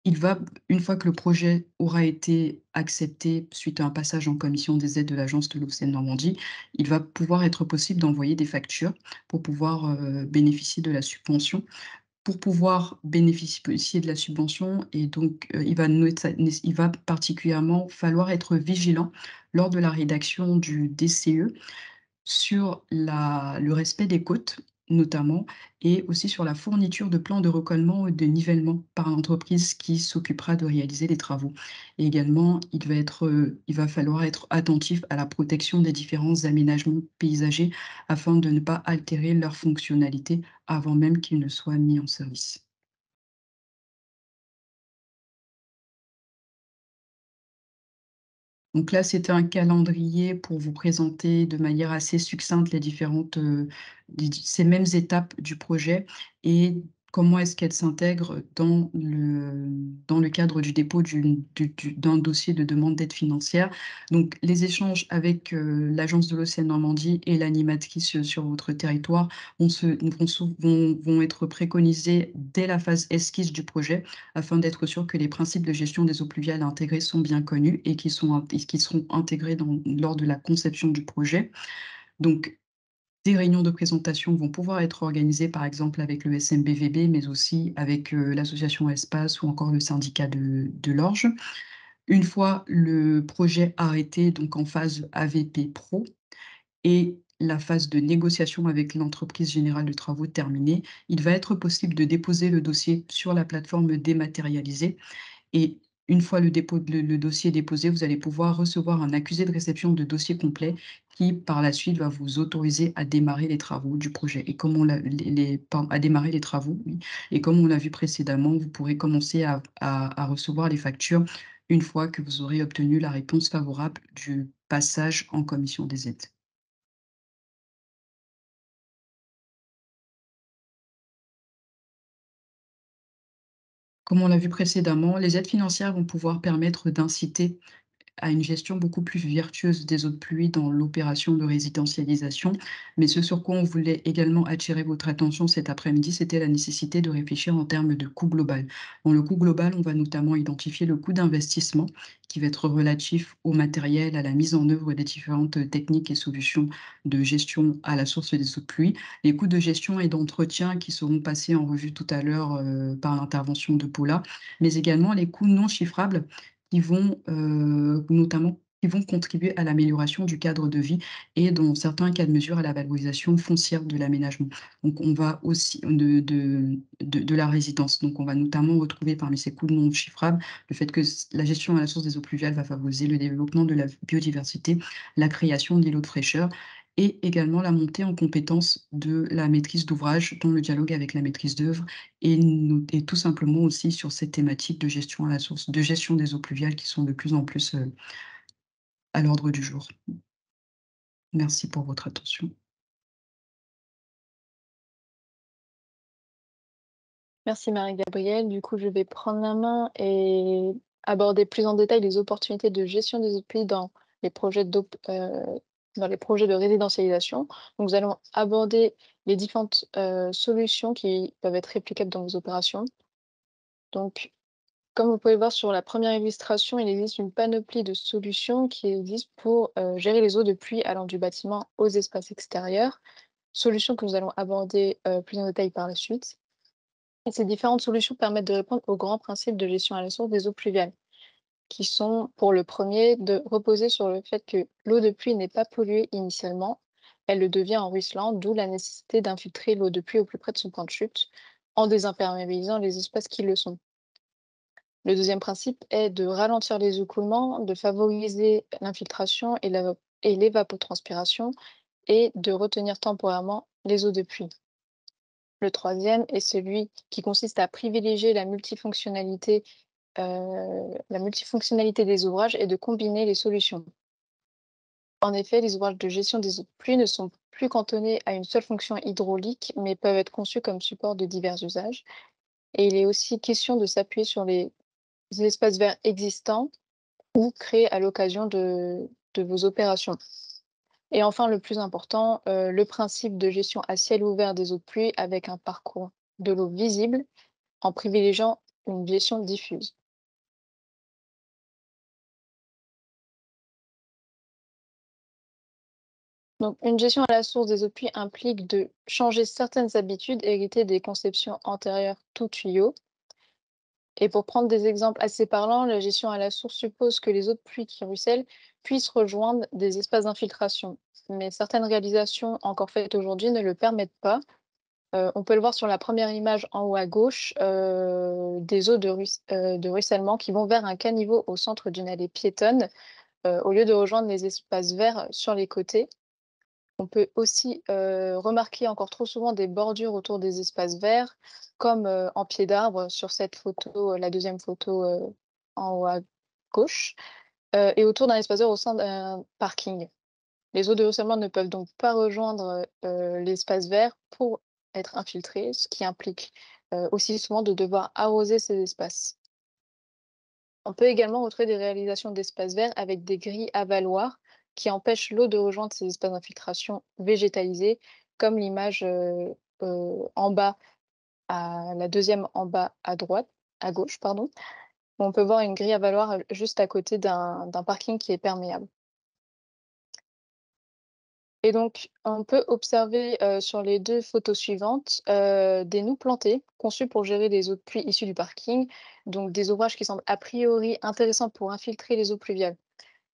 il va une fois que le projet aura été accepté suite à un passage en commission des aides de l'Agence de l'eau Seine-Normandie, il va pouvoir être possible d'envoyer des factures pour pouvoir, bénéficier de la subvention. Pour pouvoir bénéficier de la subvention et donc, il va particulièrement falloir être vigilant lors de la rédaction du DCE sur le respect des côtes, notamment, et aussi sur la fourniture de plans de recollement et de nivellement par l'entreprise qui s'occupera de réaliser les travaux. Et également, il va falloir être attentif à la protection des différents aménagements paysagers afin de ne pas altérer leur fonctionnalité avant même qu'ils ne soient mis en service. Donc là, c'était un calendrier pour vous présenter de manière assez succincte les différentes, ces mêmes étapes du projet et comment est-ce qu'elles s'intègrent dans le cadre du dépôt d'un dossier de demande d'aide financière. Donc les échanges avec, l'Agence de l'Océan Normandie et l'animatrice, sur votre territoire vont être préconisés dès la phase esquisse du projet afin d'être sûr que les principes de gestion des eaux pluviales intégrés sont bien connus et qui seront intégrés lors de la conception du projet. Donc, des réunions de présentation vont pouvoir être organisées, par exemple, avec le SMBVB, mais aussi avec l'association Espace ou encore le syndicat de l'Orge. Une fois le projet arrêté, donc en phase AVP Pro et la phase de négociation avec l'entreprise générale de travaux terminée, il va être possible de déposer le dossier sur la plateforme dématérialisée et Une fois le dossier déposé, vous allez pouvoir recevoir un accusé de réception de dossier complet qui, par la suite, va vous autoriser à démarrer les travaux du projet et comme on l'a à démarrer les travaux, oui, et comme on l'a vu précédemment, vous pourrez commencer à recevoir les factures une fois que vous aurez obtenu la réponse favorable du passage en commission des aides. Comme on l'a vu précédemment, les aides financières vont pouvoir permettre d'inciter à une gestion beaucoup plus vertueuse des eaux de pluie dans l'opération de résidentialisation. Mais ce sur quoi on voulait également attirer votre attention cet après-midi, c'était la nécessité de réfléchir en termes de coût global. Dans le coût global, on va notamment identifier le coût d'investissement qui va être relatif au matériel, à la mise en œuvre des différentes techniques et solutions de gestion à la source des eaux de pluie, les coûts de gestion et d'entretien qui seront passés en revue tout à l'heure par l'intervention de Paula, mais également les coûts non chiffrables qui vont, notamment qui vont contribuer à l'amélioration du cadre de vie et dans certains cas de mesure à la valorisation foncière de l'aménagement. Donc on va aussi de la résidence. Donc on va notamment retrouver parmi ces coûts non chiffrables le fait que la gestion à la source des eaux pluviales va favoriser le développement de la biodiversité, la création d'îlots de fraîcheur et également la montée en compétence de la maîtrise d'ouvrage dans le dialogue avec la maîtrise d'œuvre et tout simplement aussi sur ces thématiques de gestion à la source, de gestion des eaux pluviales qui sont de plus en plus, à l'ordre du jour. Merci pour votre attention. Merci Marie-Gabrielle. Du coup, je vais prendre la main et aborder plus en détail les opportunités de gestion des eaux de pluie dans les projets dans les projets de résidentialisation. Donc, nous allons aborder les différentes solutions qui peuvent être réplicables dans vos opérations. Donc, comme vous pouvez le voir sur la première illustration, il existe une panoplie de solutions qui existent pour gérer les eaux de pluie allant du bâtiment aux espaces extérieurs, solutions que nous allons aborder plus en détail par la suite. Et ces différentes solutions permettent de répondre aux grands principes de gestion à la source des eaux pluviales, qui sont, pour le premier, de reposer sur le fait que l'eau de pluie n'est pas polluée initialement, elle le devient en ruisselant, d'où la nécessité d'infiltrer l'eau de pluie au plus près de son point de chute, en désimperméabilisant les espaces qui le sont. Le deuxième principe est de ralentir les écoulements, de favoriser l'infiltration et l'évapotranspiration et de retenir temporairement les eaux de pluie. Le troisième est celui qui consiste à privilégier la multifonctionnalité des ouvrages et de combiner les solutions. En effet, les ouvrages de gestion des eaux de pluie ne sont plus cantonnés à une seule fonction hydraulique, mais peuvent être conçus comme support de divers usages. Et il est aussi question de s'appuyer sur les espaces verts existants ou créés à l'occasion de vos opérations. Et enfin, le plus important, le principe de gestion à ciel ouvert des eaux de pluie avec un parcours de l'eau visible en privilégiant une gestion diffuse. Donc, une gestion à la source des eaux de pluie implique de changer certaines habitudes héritées des conceptions antérieures tout tuyau. Et pour prendre des exemples assez parlants, la gestion à la source suppose que les eaux de pluie qui ruissellent puissent rejoindre des espaces d'infiltration. Mais certaines réalisations encore faites aujourd'hui ne le permettent pas. On peut le voir sur la première image en haut à gauche, des eaux de ruissellement qui vont vers un caniveau au centre d'une allée piétonne, au lieu de rejoindre les espaces verts sur les côtés. On peut aussi remarquer encore trop souvent des bordures autour des espaces verts, comme en pied d'arbre sur cette photo, la deuxième photo en haut à gauche, et autour d'un espace vert au sein d'un parking. Les eaux de ruissellement ne peuvent donc pas rejoindre l'espace vert pour être infiltrées, ce qui implique aussi souvent de devoir arroser ces espaces. On peut également retrouver des réalisations d'espaces verts avec des grilles avaloirs qui empêchent l'eau de rejoindre ces espaces d'infiltration végétalisés, comme l'image en bas, la deuxième en bas à gauche, pardon. On peut voir une grille avaloir juste à côté d'un parking qui est perméable. Et donc, on peut observer sur les deux photos suivantes des noues plantées conçues pour gérer les eaux de pluie issues du parking, donc des ouvrages qui semblent a priori intéressants pour infiltrer les eaux pluviales.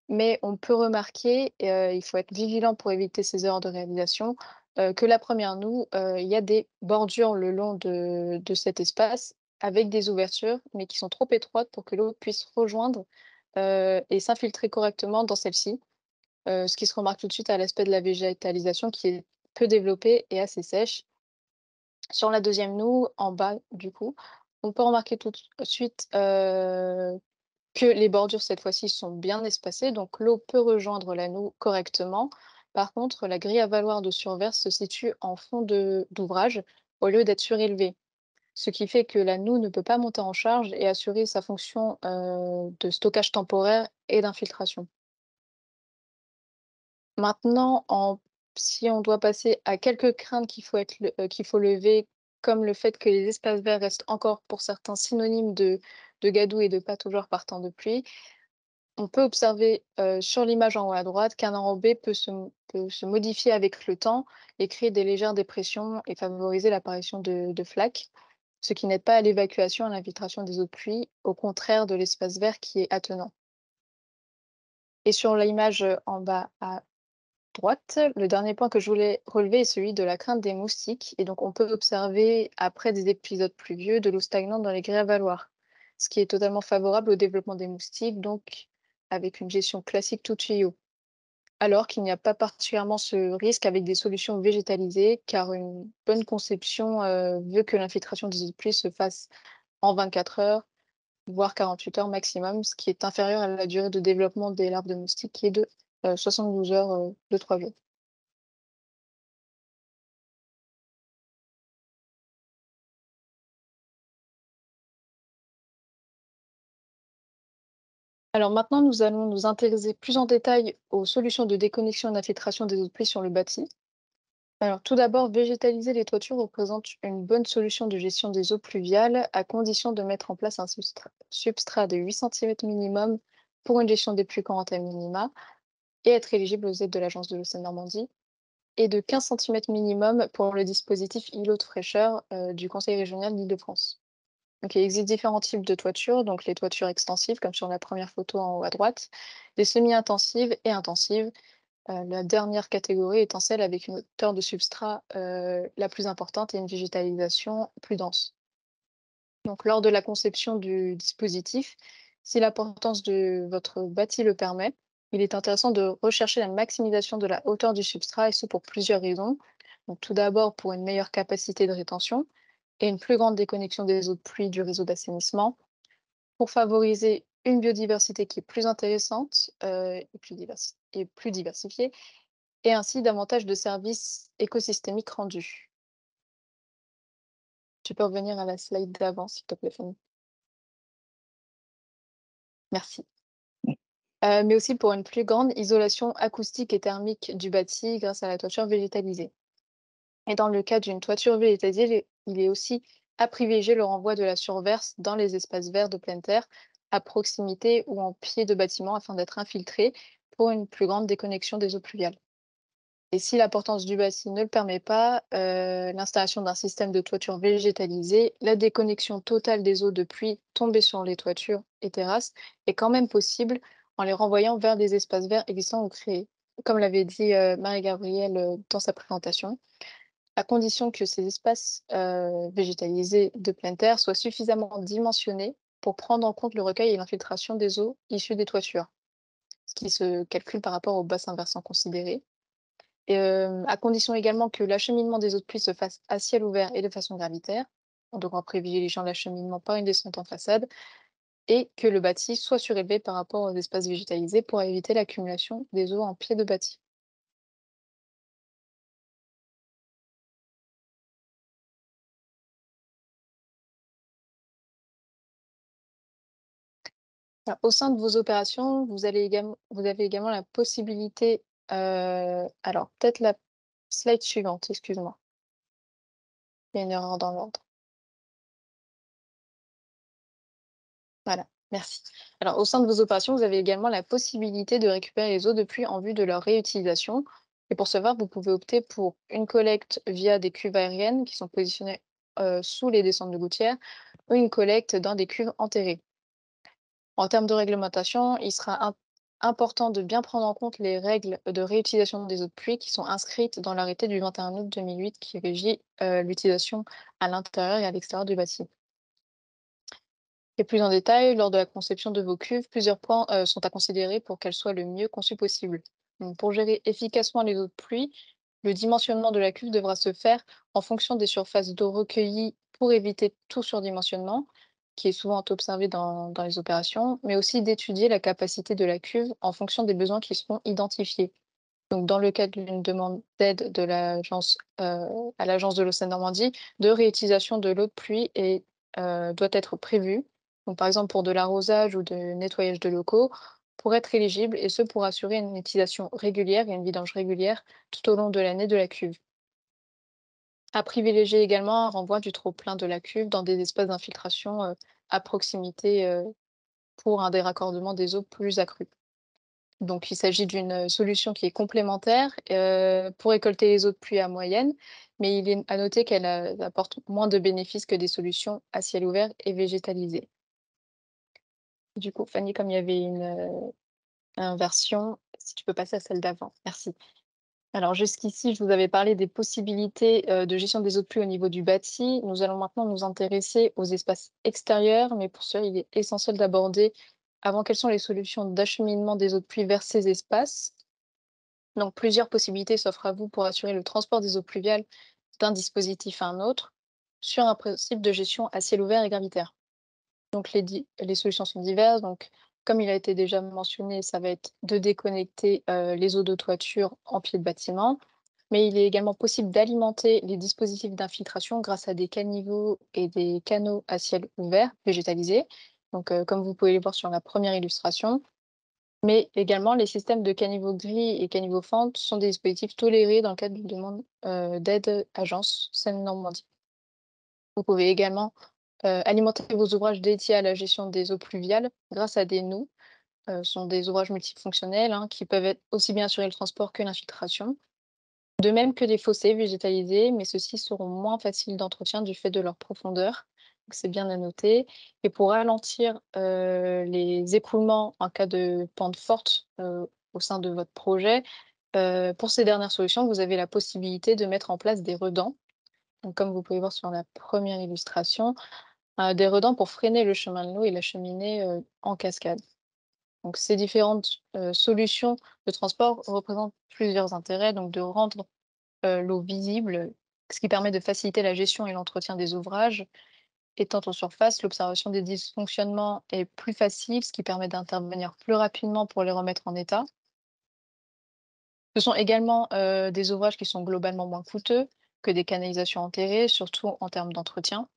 Mais on peut remarquer, et il faut être vigilant pour éviter ces erreurs de réalisation, que la première noue, il y a des bordures le long de cet espace avec des ouvertures, mais qui sont trop étroites pour que l'eau puisse rejoindre et s'infiltrer correctement dans celle-ci. Ce qui se remarque tout de suite à l'aspect de la végétalisation qui est peu développée et assez sèche. Sur la deuxième noue, en bas du coup, on peut remarquer tout de suite, que les bordures cette fois-ci sont bien espacées, donc l'eau peut rejoindre la noue correctement. Par contre, la grille à valoir de surverse se situe en fond d'ouvrage au lieu d'être surélevée, ce qui fait que la noue ne peut pas monter en charge et assurer sa fonction, de stockage temporaire et d'infiltration. Maintenant, si on doit passer à quelques craintes qu'il faut lever, comme le fait que les espaces verts restent encore pour certains synonymes de gadou et de pataugeoires par temps de pluie, on peut observer, sur l'image en haut à droite qu'un enrobé peut se modifier avec le temps et créer des légères dépressions et favoriser l'apparition de flaques, ce qui n'aide pas à l'évacuation et à l'infiltration des eaux de pluie, au contraire de l'espace vert qui est attenant. Et sur l'image, en bas à droite, le dernier point que je voulais relever est celui de la crainte des moustiques. Et donc, on peut observer, après des épisodes pluvieux, de l'eau stagnante dans les grès à valoir, ce qui est totalement favorable au développement des moustiques, donc avec une gestion classique tout tuyau. Alors qu'il n'y a pas particulièrement ce risque avec des solutions végétalisées, car une bonne conception veut que l'infiltration des eaux de pluie se fasse en 24 heures, voire 48 heures maximum, ce qui est inférieur à la durée de développement des larves de moustiques qui est de 72 heures de 3 jours. Alors maintenant, nous allons nous intéresser plus en détail aux solutions de déconnexion et d'infiltration des eaux de pluie sur le bâti. Alors tout d'abord, végétaliser les toitures représente une bonne solution de gestion des eaux pluviales à condition de mettre en place un substrat de 8 cm minimum pour une gestion des pluies courantes à minima et être éligible aux aides de l'Agence de l'eau Seine-Normandie et de 15 cm minimum pour le dispositif îlot de fraîcheur du Conseil régional d'Île-de-France. Donc, il existe différents types de toitures, donc les toitures extensives, comme sur la première photo en haut à droite, les semi-intensives et intensives. La dernière catégorie étant celle avec une hauteur de substrat la plus importante et une végétalisation plus dense. Donc, lors de la conception du dispositif, si l'importance de votre bâti le permet, il est intéressant de rechercher la maximisation de la hauteur du substrat, et ce pour plusieurs raisons. Donc, tout d'abord, pour une meilleure capacité de rétention et une plus grande déconnexion des eaux de pluie du réseau d'assainissement, pour favoriser une biodiversité qui est plus intéressante et plus diversifiée, et ainsi davantage de services écosystémiques rendus. Tu peux revenir à la slide d'avant, s'il te plaît, Fanny. Merci. Mais aussi pour une plus grande isolation acoustique et thermique du bâti grâce à la toiture végétalisée. Et dans le cas d'une toiture végétalisée, il est aussi à privilégier le renvoi de la surverse dans les espaces verts de pleine terre, à proximité ou en pied de bâtiment afin d'être infiltré pour une plus grande déconnexion des eaux pluviales. Et si l'importance du bâti ne le permet pas, l'installation d'un système de toiture végétalisée, la déconnexion totale des eaux de pluie tombées sur les toitures et terrasses est quand même possible en les renvoyant vers des espaces verts existants ou créés, comme l'avait dit Marie-Gabrielle dans sa présentation, à condition que ces espaces végétalisés de pleine terre soient suffisamment dimensionnés pour prendre en compte le recueil et l'infiltration des eaux issues des toitures, ce qui se calcule par rapport au bassin versant considéré. Et à condition également que l'acheminement des eaux de pluie se fasse à ciel ouvert et de façon gravitaire, donc en privilégiant l'acheminement par une descente en façade, et que le bâti soit surélevé par rapport aux espaces végétalisés pour éviter l'accumulation des eaux en pied de bâti. Alors, au sein de vos opérations, vous avez également la possibilité, alors peut-être la slide suivante, excuse-moi. Il y a une erreur dans l'ordre. Voilà, merci. Alors, au sein de vos opérations, vous avez également la possibilité de récupérer les eaux de pluie en vue de leur réutilisation. Et pour ce faire, vous pouvez opter pour une collecte via des cuves aériennes qui sont positionnées sous les descentes de gouttières ou une collecte dans des cuves enterrées. En termes de réglementation, il sera important de bien prendre en compte les règles de réutilisation des eaux de pluie qui sont inscrites dans l'arrêté du 21 août 2008 qui régit l'utilisation à l'intérieur et à l'extérieur du bâti. Et plus en détail, lors de la conception de vos cuves, plusieurs points sont à considérer pour qu'elles soient le mieux conçues possible. Donc, pour gérer efficacement les eaux de pluie, le dimensionnement de la cuve devra se faire en fonction des surfaces d'eau recueillies pour éviter tout surdimensionnement, qui est souvent observé dans les opérations, mais aussi d'étudier la capacité de la cuve en fonction des besoins qui seront identifiés. Donc, dans le cas d'une demande d'aide de l'agence à l'agence de l'eau Seine-Normandie, de réutilisation de l'eau de pluie doit être prévue. Donc, par exemple, pour de l'arrosage ou de nettoyage de locaux, pour être éligible, et ce pour assurer une utilisation régulière et une vidange régulière tout au long de l'année de la cuve. À privilégier également un renvoi du trop-plein de la cuve dans des espaces d'infiltration à proximité pour un déraccordement des eaux plus accru. Donc il s'agit d'une solution qui est complémentaire pour récolter les eaux de pluie à moyenne, mais il est à noter qu'elle apporte moins de bénéfices que des solutions à ciel ouvert et végétalisées. Du coup, Fanny, comme il y avait une inversion, si tu peux passer à celle d'avant. Merci. Alors jusqu'ici, je vous avais parlé des possibilités de gestion des eaux de pluie au niveau du bâti. Nous allons maintenant nous intéresser aux espaces extérieurs, mais pour cela, il est essentiel d'aborder avant quelles sont les solutions d'acheminement des eaux de pluie vers ces espaces. Donc plusieurs possibilités s'offrent à vous pour assurer le transport des eaux pluviales d'un dispositif à un autre sur un principe de gestion à ciel ouvert et gravitaire. Donc les solutions sont diverses. Donc, comme il a été déjà mentionné, ça va être de déconnecter les eaux de toiture en pied de bâtiment. Mais il est également possible d'alimenter les dispositifs d'infiltration grâce à des caniveaux et des canaux à ciel ouvert végétalisés. Donc, comme vous pouvez le voir sur la première illustration. Mais également, les systèmes de caniveaux gris et caniveaux fentes sont des dispositifs tolérés dans le cadre d'une demande d'aide agence Seine-Normandie. Vous pouvez également alimenter vos ouvrages dédiés à la gestion des eaux pluviales grâce à des noues. Ce sont des ouvrages multifonctionnels qui peuvent aussi bien assurer le transport que l'infiltration. De même que des fossés végétalisés, mais ceux-ci seront moins faciles d'entretien du fait de leur profondeur. Donc c'est bien à noter. Et pour ralentir les écoulements en cas de pente forte au sein de votre projet, pour ces dernières solutions, vous avez la possibilité de mettre en place des redans. Donc, comme vous pouvez voir sur la première illustration, des redans pour freiner le chemin de l'eau et l'acheminer en cascade. Donc, ces différentes solutions de transport représentent plusieurs intérêts, donc de rendre l'eau visible, ce qui permet de faciliter la gestion et l'entretien des ouvrages. Étant en surface, l'observation des dysfonctionnements est plus facile, ce qui permet d'intervenir plus rapidement pour les remettre en état. Ce sont également des ouvrages qui sont globalement moins coûteux que des canalisations enterrées, surtout en termes d'entretien.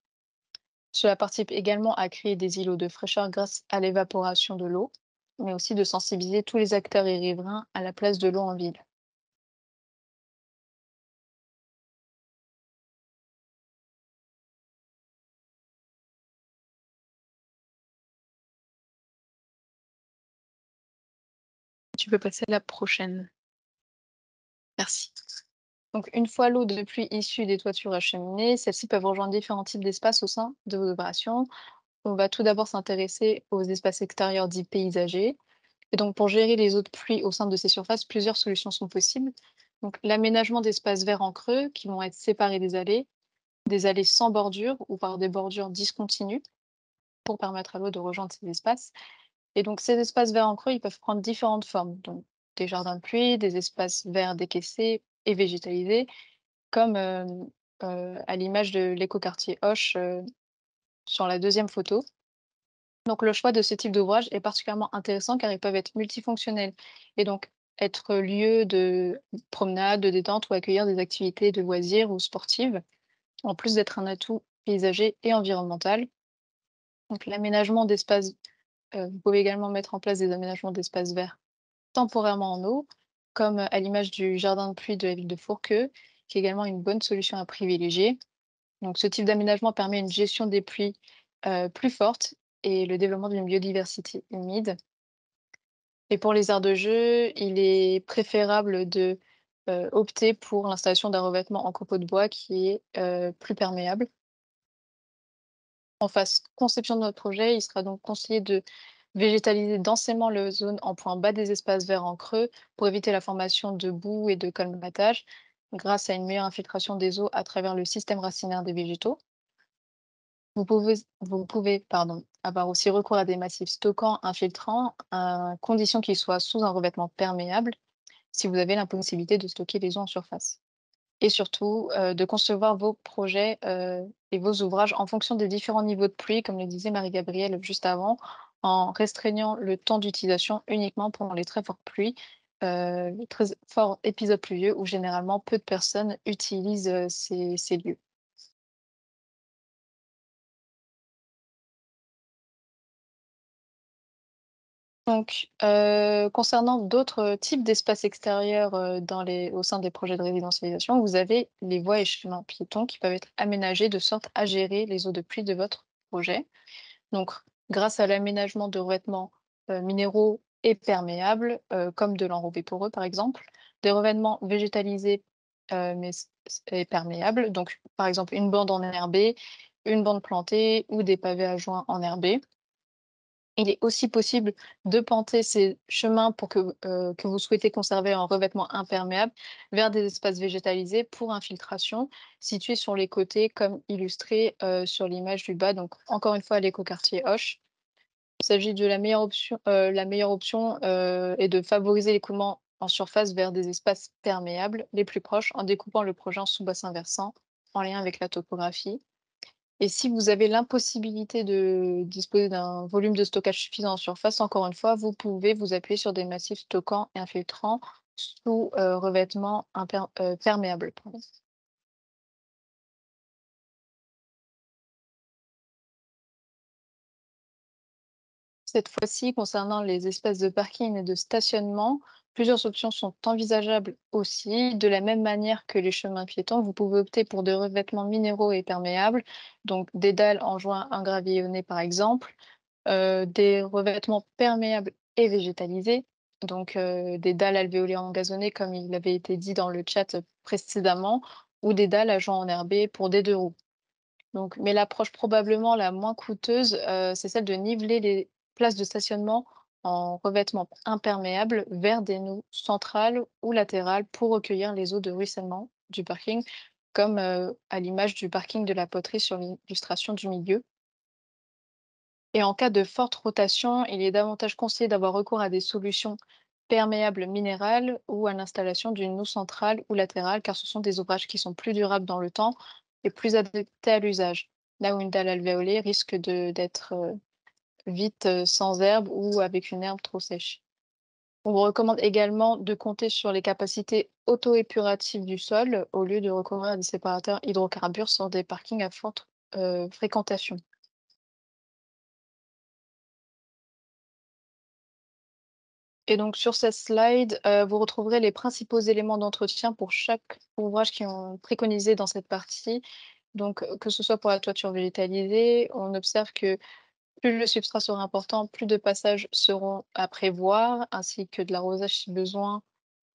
Cela participe également à créer des îlots de fraîcheur grâce à l'évaporation de l'eau, mais aussi de sensibiliser tous les acteurs et riverains à la place de l'eau en ville. Tu peux passer à la prochaine. Merci. Donc, une fois l'eau de pluie issue des toitures acheminées, celles-ci peuvent rejoindre différents types d'espaces au sein de vos opérations. On va tout d'abord s'intéresser aux espaces extérieurs dits paysagers. Et donc, pour gérer les eaux de pluie au sein de ces surfaces, plusieurs solutions sont possibles. Donc, l'aménagement d'espaces verts en creux qui vont être séparés des allées sans bordure ou par des bordures discontinues pour permettre à l'eau de rejoindre ces espaces. Et donc, ces espaces verts en creux, ils peuvent prendre différentes formes. Donc, des jardins de pluie, des espaces verts décaissés et végétalisés, comme à l'image de l'écoquartier Hoche sur la deuxième photo. Donc, le choix de ce type d'ouvrage est particulièrement intéressant car ils peuvent être multifonctionnels et donc être lieu de promenade, de détente ou accueillir des activités de loisirs ou sportives, en plus d'être un atout paysager et environnemental. Donc, l'aménagement d'espaces, vous pouvez également mettre en place des aménagements d'espaces verts temporairement en eau, comme à l'image du jardin de pluie de la ville de Fourqueux, qui est également une bonne solution à privilégier. Donc, ce type d'aménagement permet une gestion des pluies plus forte et le développement d'une biodiversité humide. Et pour les aires de jeu, il est préférable de opter pour l'installation d'un revêtement en copeaux de bois qui est plus perméable. En phase conception de notre projet, il sera donc conseillé de végétaliser densément les zones en point bas des espaces verts en creux pour éviter la formation de boue et de colmatage grâce à une meilleure infiltration des eaux à travers le système racinaire des végétaux. Vous pouvez avoir aussi recours à des massifs stockants, infiltrants, à condition qu'ils soient sous un revêtement perméable, si vous avez l'impossibilité de stocker les eaux en surface. Et surtout, de concevoir vos projets, et vos ouvrages en fonction des différents niveaux de pluie, comme le disait Marie-Gabrielle juste avant, en restreignant le temps d'utilisation uniquement pendant les très fortes pluies, les très forts épisodes pluvieux où généralement peu de personnes utilisent, ces lieux. Donc, concernant d'autres types d'espaces extérieurs, au sein des projets de résidentialisation, vous avez les voies et chemins piétons qui peuvent être aménagés de sorte à gérer les eaux de pluie de votre projet. Donc, grâce à l'aménagement de revêtements, minéraux et perméables, comme de l'enrobé poreux par exemple, des revêtements végétalisés, mais et perméables, donc par exemple une bande enherbée, une bande plantée ou des pavés à joints enherbés. Il est aussi possible de panter ces chemins pour que vous souhaitez conserver en revêtement imperméable vers des espaces végétalisés pour infiltration, situés sur les côtés comme illustré, sur l'image du bas. Donc encore une fois, l'écoquartier Hoche. Il s'agit de la meilleure option, est de favoriser l'écoulement en surface vers des espaces perméables les plus proches en découpant le projet en sous-bassins versants en lien avec la topographie. Et si vous avez l'impossibilité de disposer d'un volume de stockage suffisant en surface, encore une fois, vous pouvez vous appuyer sur des massifs stockants et infiltrants sous, revêtement perméable, pardon. Cette fois-ci, concernant les espaces de parking et de stationnement, plusieurs options sont envisageables aussi. De la même manière que les chemins piétons, vous pouvez opter pour des revêtements minéraux et perméables, donc des dalles en joint ingravillonné par exemple, des revêtements perméables et végétalisés, donc des dalles alvéolées engazonnées comme il avait été dit dans le chat précédemment, ou des dalles à joints enherbés pour des 2 roues. Donc, mais l'approche probablement la moins coûteuse, c'est celle de niveler les places de stationnement en revêtement imperméable vers des noues centrales ou latérales pour recueillir les eaux de ruissellement du parking, comme, à l'image du parking de la poterie sur l'illustration du milieu. Et en cas de forte rotation, il est davantage conseillé d'avoir recours à des solutions perméables minérales ou à l'installation d'une eau centrale ou latérale, car ce sont des ouvrages qui sont plus durables dans le temps et plus adaptés à l'usage. Là où une dalle alvéolée risque d'être vite sans herbe ou avec une herbe trop sèche. On vous recommande également de compter sur les capacités auto-épuratives du sol au lieu de recourir à des séparateurs hydrocarbures sur des parkings à forte fréquentation. Et donc sur cette slide, vous retrouverez les principaux éléments d'entretien pour chaque ouvrage qui ont préconisé dans cette partie. Donc, que ce soit pour la toiture végétalisée, on observe que plus le substrat sera important, plus de passages seront à prévoir, ainsi que de l'arrosage si besoin,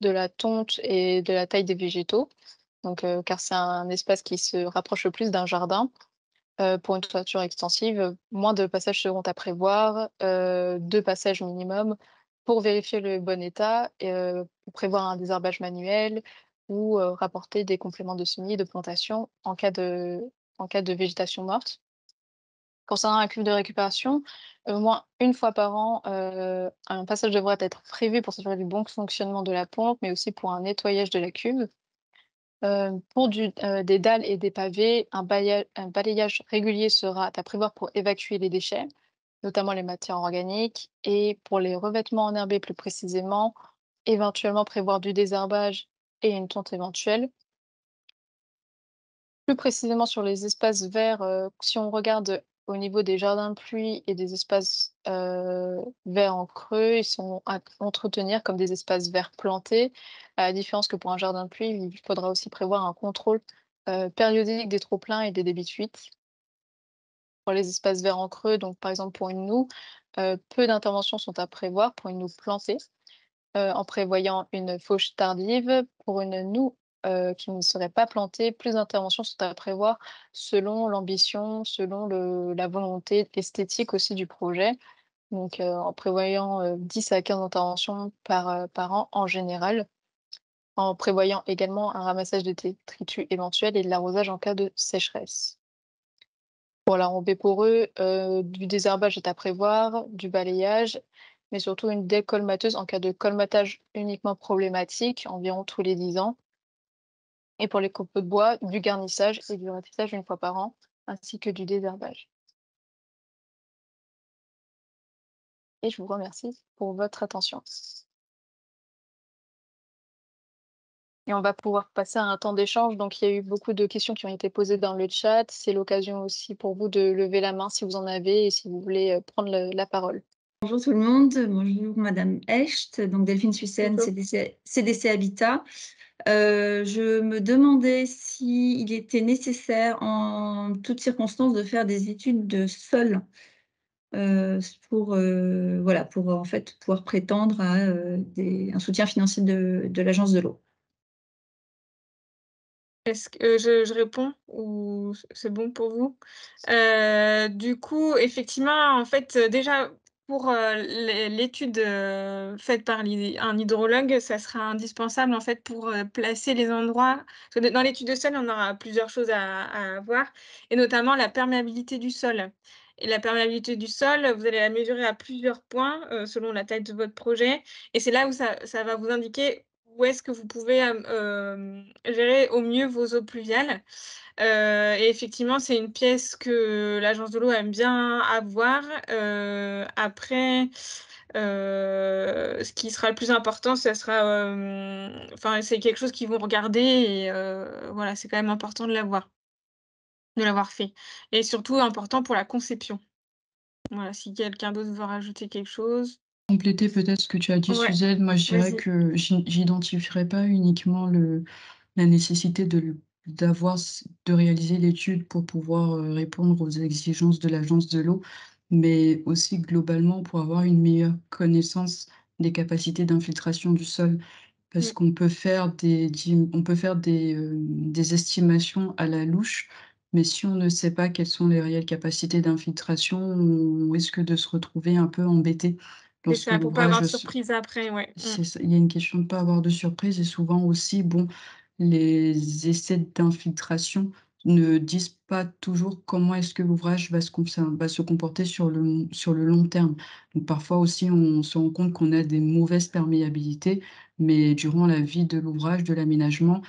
de la tonte et de la taille des végétaux. Donc, car c'est un espace qui se rapproche le plus d'un jardin. Pour une toiture extensive, moins de passages seront à prévoir, 2 passages minimum pour vérifier le bon état et pour prévoir un désherbage manuel ou rapporter des compléments de semis et de plantation en cas de végétation morte. Concernant la cuve de récupération, au moins 1 fois par an, un passage devrait être prévu pour s'assurer du bon fonctionnement de la pompe, mais aussi pour un nettoyage de la cuve. Pour des dalles et des pavés, un balayage régulier sera à prévoir pour évacuer les déchets, notamment les matières organiques, et pour les revêtements enherbés plus précisément, éventuellement prévoir du désherbage et une tonte éventuelle. Plus précisément sur les espaces verts, si on regarde au niveau des jardins de pluie et des espaces, verts en creux, ils sont à entretenir comme des espaces verts plantés. À la différence que pour un jardin de pluie, il faudra aussi prévoir un contrôle, périodique des trop-pleins et des débits de fuite. Pour les espaces verts en creux, donc par exemple pour une noue, peu d'interventions sont à prévoir pour une noue plantée. En prévoyant une fauche tardive. Pour une noue, qui ne serait pas plantée, plus d'interventions sont à prévoir selon l'ambition, selon la volonté esthétique aussi du projet. Donc, en prévoyant, 10 à 15 interventions par an en général. En prévoyant également un ramassage de détritus éventuels et de l'arrosage en cas de sécheresse. Pour la rompée poreux, du désherbage est à prévoir, du balayage, mais surtout une décolmateuse en cas de colmatage uniquement problématique, environ tous les 10 ans. Et pour les copeaux de bois, du garnissage et du ratissage une fois par an, ainsi que du désherbage. Et je vous remercie pour votre attention. Et on va pouvoir passer à un temps d'échange. Donc, il y a eu beaucoup de questions qui ont été posées dans le chat. C'est l'occasion aussi pour vous de lever la main si vous en avez et si vous voulez prendre la parole. Bonjour tout le monde, bonjour Madame Hecht, donc Delphine Suissène, Bonjour. CDC Habitat. Je me demandais s'il était nécessaire en toutes circonstances de faire des études de sol pour, voilà, pour en fait pouvoir prétendre à un soutien financier de l'Agence de l'eau. Est-ce que je réponds ou c'est bon pour vous? Du coup, effectivement, en fait, déjà pour, l'étude, faite par un hydrologue, ça sera indispensable, en fait, pour, placer les endroits parce que dans l'étude de sol, on aura plusieurs choses à voir et notamment la perméabilité du sol et la perméabilité du sol, vous allez la mesurer à plusieurs points, selon la taille de votre projet et c'est là où ça va vous indiquer où est-ce que vous pouvez, gérer au mieux vos eaux pluviales? Et effectivement, c'est une pièce que l'agence de l'eau aime bien avoir. Après, ce qui sera le plus important, ça sera, enfin, c'est quelque chose qu'ils vont regarder et voilà, c'est quand même important de l'avoir fait et surtout important pour la conception. Voilà, si quelqu'un d'autre veut rajouter quelque chose? Compléter peut-être ce que tu as dit, Ouais, Suzanne, moi je dirais vas-y. que j'identifierais pas uniquement la nécessité de réaliser l'étude pour pouvoir répondre aux exigences de l'agence de l'eau, mais aussi globalement pour avoir une meilleure connaissance des capacités d'infiltration du sol. Parce Mmh, qu'on peut faire on peut faire des estimations à la louche, mais si on ne sait pas quelles sont les réelles capacités d'infiltration, on risque de se retrouver un peu embêté c'est lorsque ça, pour pas avoir l'ouvrage de se surprise après, ouais. Mmh. c'est ça, il y a une question de ne pas avoir de surprise et souvent aussi, bon, les essais d'infiltration ne disent pas toujours comment est-ce que l'ouvrage va se comporter sur le long terme. Donc parfois aussi, on se rend compte qu'on a des mauvaises perméabilités, mais durant la vie de l'ouvrage, de l'aménagement,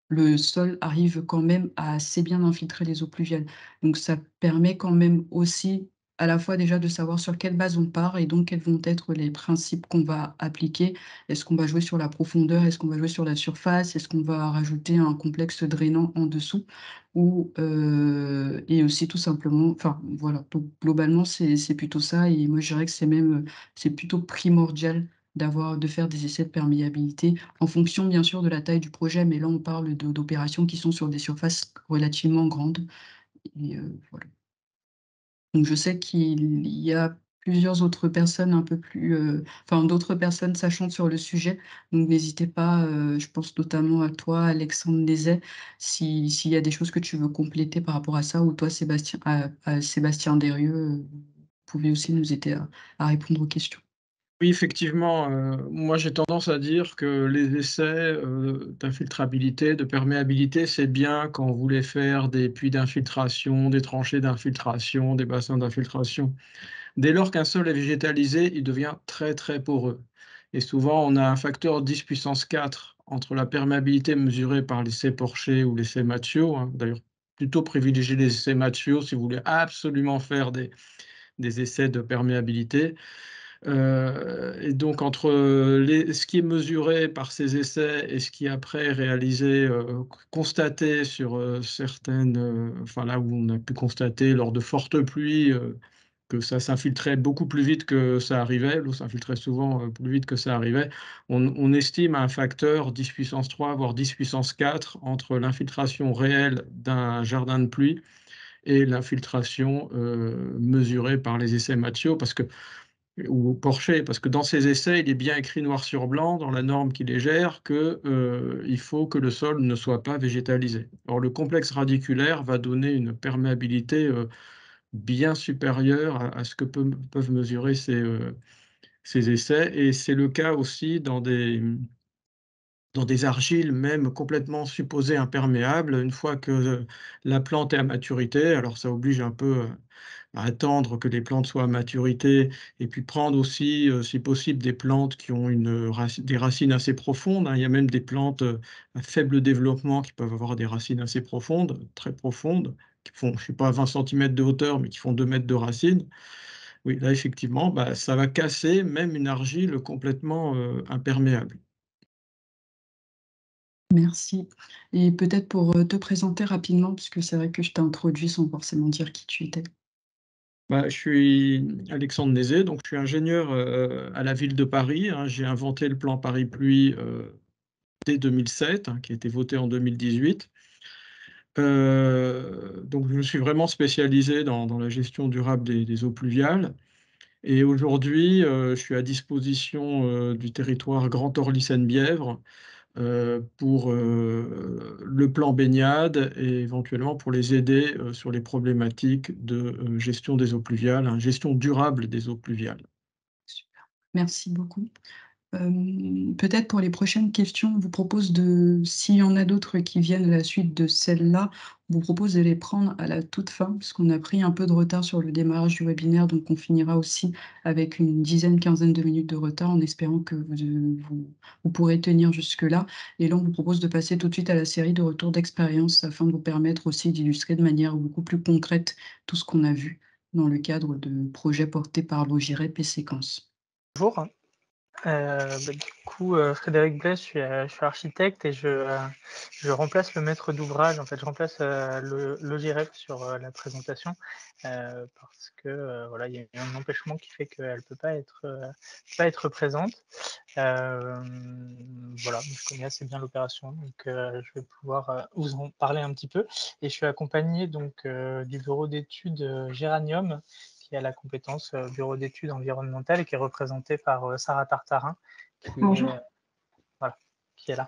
le sol arrive quand même à assez bien infiltrer les eaux pluviales. Donc ça permet quand même aussi, à la fois déjà de savoir sur quelle base on part et donc quels vont être les principes qu'on va appliquer. Est-ce qu'on va jouer sur la profondeur? Est-ce qu'on va jouer sur la surface? Est-ce qu'on va rajouter un complexe drainant en dessous? Ou, et aussi tout simplement enfin voilà, donc globalement c'est plutôt ça et moi je dirais que c'est même, c'est plutôt primordial de faire des essais de perméabilité en fonction bien sûr de la taille du projet, mais là on parle d'opérations qui sont sur des surfaces relativement grandes et voilà. Donc je sais qu'il y a plusieurs autres personnes un peu plus, enfin d'autres personnes sachantes sur le sujet, donc n'hésitez pas, je pense notamment à toi Alexandre Nézet, s'il y a des choses que tu veux compléter par rapport à ça ou toi Sébastien Derieux, vous pouvez aussi nous aider à répondre aux questions. Oui, effectivement, moi j'ai tendance à dire que les essais, d'infiltrabilité, de perméabilité, c'est bien quand vous voulez faire des puits d'infiltration, des tranchées d'infiltration, des bassins d'infiltration. Dès lors qu'un sol est végétalisé, il devient très, très poreux et souvent on a un facteur 10 puissance 4 entre la perméabilité mesurée par l'essai Porcher ou l'essai Matthieu, hein. D'ailleurs, plutôt privilégier les essais Matthieu si vous voulez absolument faire des essais de perméabilité. Et donc entre, ce qui est mesuré par ces essais et ce qui après est réalisé, constaté sur, certaines, enfin là où on a pu constater lors de fortes pluies, que ça s'infiltrait beaucoup plus vite que ça arrivait, l'eau s'infiltrait souvent, plus vite que ça arrivait. On estime à un facteur 10 puissance 3 voire 10 puissance 4 entre l'infiltration réelle d'un jardin de pluie et l'infiltration, mesurée par les essais Matthieu parce que ou Porcher, parce que dans ces essais, il est bien écrit noir sur blanc, dans la norme qui les gère, que, il faut que le sol ne soit pas végétalisé. Or, le complexe radiculaire va donner une perméabilité, bien supérieure à ce que peuvent mesurer ces essais et c'est le cas aussi dans des dans des argiles même complètement supposées imperméables. Une fois que la plante est à maturité, alors ça oblige un peu, à attendre que les plantes soient à maturité et puis prendre aussi, si possible, des plantes qui ont des racines assez profondes, hein. Il y a même des plantes, à faible développement qui peuvent avoir des racines assez profondes, très profondes, qui font, je sais pas, 20 centimètres de hauteur, mais qui font 2 mètres de racines. Oui, là effectivement, bah, ça va casser même une argile complètement, imperméable. Merci et peut-être pour, te présenter rapidement, puisque c'est vrai que je t'ai introduit sans forcément dire qui tu étais. Bah, je suis Alexandre Nézet, donc je suis ingénieur, à la ville de Paris, hein. J'ai inventé le plan Paris Pluie, dès 2007, hein, qui a été voté en 2018. Donc je me suis vraiment spécialisé dans la gestion durable des eaux pluviales et aujourd'hui, je suis à disposition, du territoire Grand Orly-Seine-Bièvre, pour, le plan baignade et éventuellement pour les aider, sur les problématiques de, gestion des eaux pluviales, hein, gestion durable des eaux pluviales. Super, merci beaucoup. Peut-être pour les prochaines questions, on vous propose s'il y en a d'autres qui viennent à la suite de celle-là, on vous propose de les prendre à la toute fin, puisqu'on a pris un peu de retard sur le démarrage du webinaire, donc on finira aussi avec une dizaine, quinzaine de minutes de retard, en espérant que vous pourrez tenir jusque-là. Et là, on vous propose de passer tout de suite à la série de retours d'expérience, afin de vous permettre aussi d'illustrer de manière beaucoup plus concrète tout ce qu'on a vu dans le cadre de projets portés par Logirep et Séquence. Bonjour. Frédéric Blaise, je suis architecte et je remplace le maître d'ouvrage. En fait, je remplace le Logirep sur la présentation parce que voilà, il y a eu un empêchement qui fait qu'elle ne peut pas être présente. Voilà, je connais assez bien l'opération, donc je vais pouvoir vous en parler un petit peu. Et je suis accompagné donc du bureau d'études Géranium, qui a la compétence bureau d'études environnementales et qui est représentée par Sarah Tartarin, Bonjour. voilà, qui est là.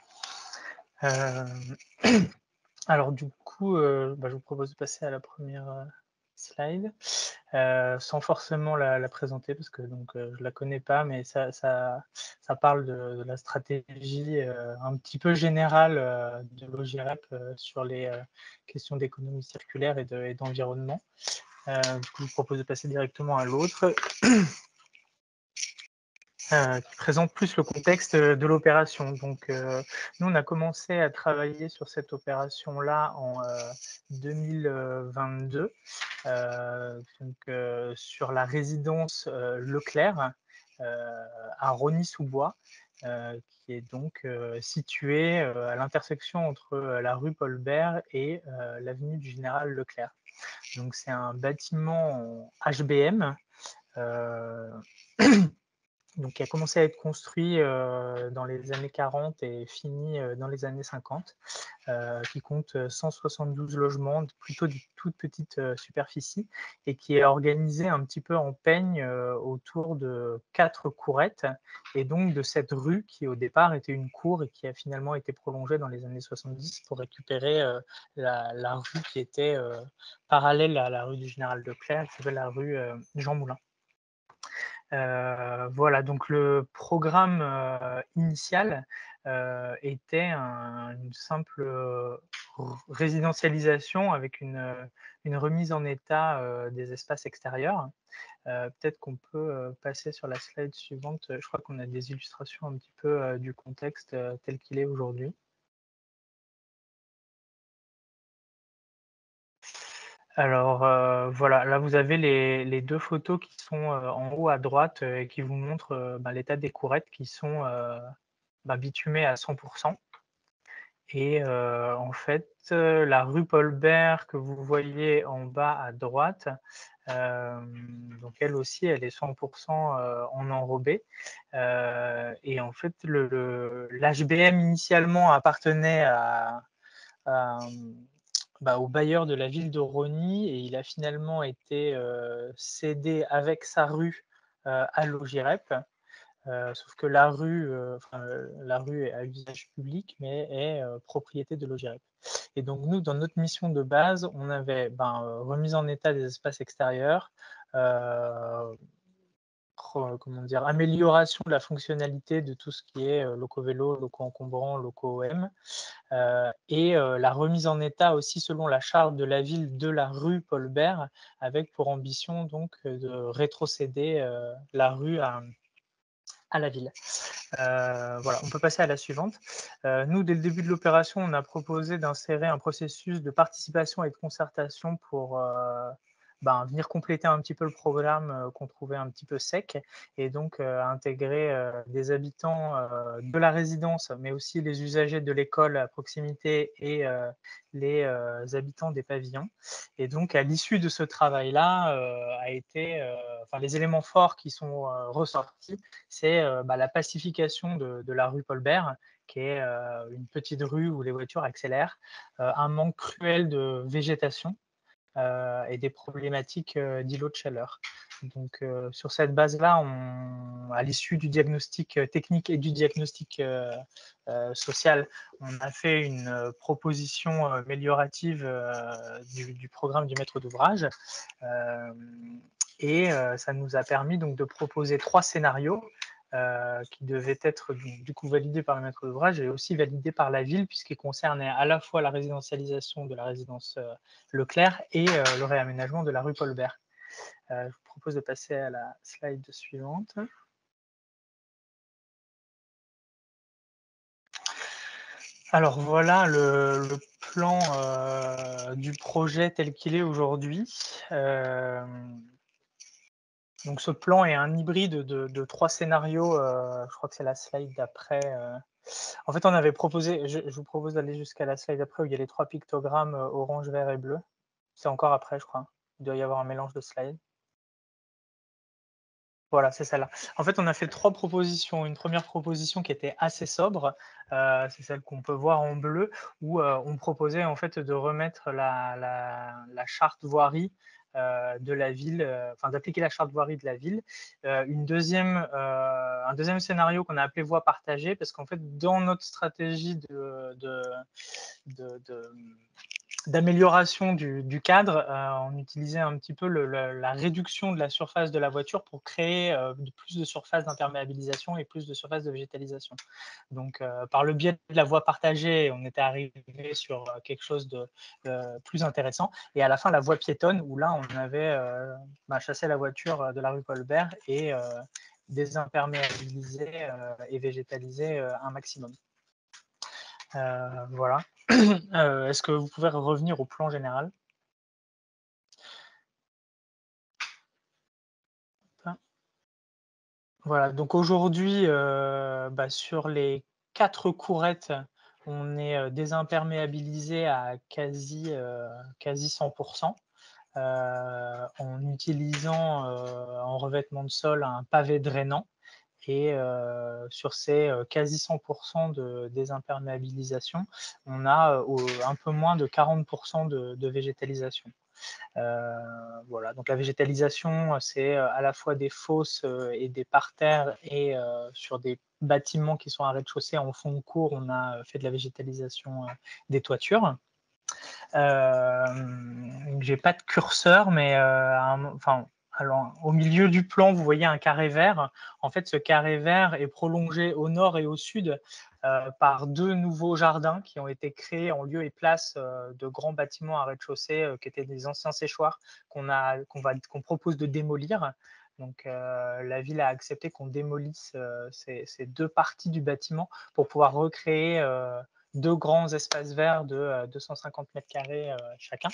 Alors du coup, je vous propose de passer à la première slide, sans forcément la présenter parce que je la connais pas, mais ça parle de la stratégie un petit peu générale de Logirep sur les questions d'économie circulaire et d'environnement. Du coup, je vous propose de passer directement à l'autre, qui présente plus le contexte de l'opération. Donc, nous, on a commencé à travailler sur cette opération-là en 2022, sur la résidence Leclerc à Rosny-sous-Bois, qui est donc située à l'intersection entre la rue Paul Bert et l'avenue du Général Leclerc. Donc, c'est un bâtiment en HBM. Donc, qui a commencé à être construit dans les années 40 et fini dans les années 50, qui compte 172 logements, plutôt de toute petite superficie, et qui est organisé un petit peu en peigne autour de 4 courettes, et donc de cette rue qui au départ était une cour et qui a finalement été prolongée dans les années 70 pour récupérer la rue qui était parallèle à la rue du Général Leclerc, qui s'appelle la rue Jean Moulin. Voilà, donc le programme initial était une simple résidentialisation avec une remise en état des espaces extérieurs. Peut-être qu'on peut passer sur la slide suivante. Je crois qu'on a des illustrations un petit peu du contexte tel qu'il est aujourd'hui. Alors voilà, là vous avez les 2 photos qui sont en haut à droite et qui vous montrent l'état des courettes qui sont bitumées à 100%. Et en fait, la rue Paul Bert que vous voyez en bas à droite, donc elle aussi, elle est 100% en enrobé. Et en fait, l'HBM initialement appartenait au bailleur de la ville de Rosny et il a finalement été cédé avec sa rue à Logirep. Sauf que la rue est à usage public, mais est propriété de Logirep. Et donc nous, dans notre mission de base, on avait remise en état des espaces extérieurs, amélioration de la fonctionnalité de tout ce qui est locaux-vélo, locaux encombrants, locaux OM, et la remise en état aussi selon la charte de la ville de la rue Paul Bert, avec pour ambition donc de rétrocéder la rue à la ville. Voilà, on peut passer à la suivante. Nous, dès le début de l'opération, on a proposé d'insérer un processus de participation et de concertation pour venir compléter un petit peu le programme qu'on trouvait un petit peu sec, et donc intégrer des habitants de la résidence, mais aussi les usagers de l'école à proximité et les habitants des pavillons. Et donc, à l'issue de ce travail-là, les éléments forts qui sont ressortis, c'est la pacification de la rue Paul Bert, qui est une petite rue où les voitures accélèrent, un manque cruel de végétation et des problématiques d'îlots de chaleur. Donc, sur cette base-là, à l'issue du diagnostic technique et du diagnostic social, on a fait une proposition améliorative du programme du maître d'ouvrage. Et ça nous a permis donc de proposer 3 scénarios qui devaient être du coup validés par le maître d'ouvrage et aussi validés par la ville, puisqu'ils concernaient à la fois la résidentialisation de la résidence Leclerc et le réaménagement de la rue Paul Bert. Je vous propose de passer à la slide suivante. Alors voilà le plan du projet tel qu'il est aujourd'hui. Donc ce plan est un hybride de 3 scénarios, je crois que c'est la slide d'après. En fait, on avait proposé, je vous propose d'aller jusqu'à la slide d'après où il y a les 3 pictogrammes orange, vert et bleu. C'est encore après, je crois. Il doit y avoir un mélange de slides. Voilà, c'est celle-là. En fait, on a fait 3 propositions. Une première proposition qui était assez sobre, c'est celle qu'on peut voir en bleu, où on proposait en fait de remettre la charte voirie de la ville, d'appliquer la charte voirie de la ville. Un deuxième scénario qu'on a appelé voie partagée, parce qu'en fait, dans notre stratégie d'amélioration du cadre, on utilisait un petit peu la réduction de la surface de la voiture pour créer plus de surface d'imperméabilisation et plus de surface de végétalisation. Donc, par le biais de la voie partagée, on était arrivé sur quelque chose de plus intéressant. Et à la fin, la voie piétonne, où là, on avait chassé la voiture de la rue Paul Bert et désimperméabilisé et végétalisé un maximum. Voilà. Est-ce que vous pouvez revenir au plan général? Voilà, donc aujourd'hui, sur les 4 courettes, on est désimperméabilisé à quasi 100%, en utilisant en revêtement de sol un pavé drainant. Et sur ces quasi 100% de désimperméabilisation, on a un peu moins de 40% de végétalisation. Voilà, donc la végétalisation, c'est à la fois des fosses et des parterres, et sur des bâtiments qui sont à rez-de-chaussée en fond de cour, on a fait de la végétalisation des toitures. J'ai pas de curseur, mais alors, au milieu du plan, vous voyez un carré vert. En fait, ce carré vert est prolongé au nord et au sud par 2 nouveaux jardins qui ont été créés en lieu et place de grands bâtiments à rez-de-chaussée qui étaient des anciens séchoirs qu'on propose de démolir. Donc, la ville a accepté qu'on démolisse ces 2 parties du bâtiment pour pouvoir recréer 2 grands espaces verts de 250 mètres carrés chacun.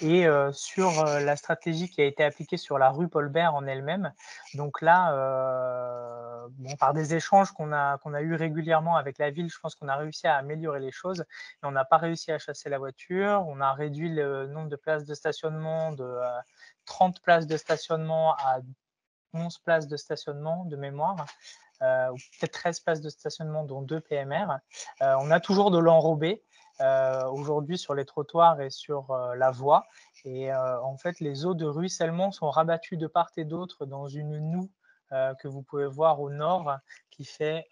Et sur la stratégie qui a été appliquée sur la rue Paul Bert en elle-même, donc là, par des échanges qu'on a eu régulièrement avec la ville, je pense qu'on a réussi à améliorer les choses, mais on n'a pas réussi à chasser la voiture. On a réduit le nombre de places de stationnement de 30 places de stationnement à 11 places de stationnement de mémoire, ou peut-être 13 places de stationnement, dont 2 PMR. On a toujours de l'enrobé aujourd'hui sur les trottoirs et sur la voie. Et en fait, les eaux de ruissellement sont rabattues de part et d'autre dans une noue que vous pouvez voir au nord, qui fait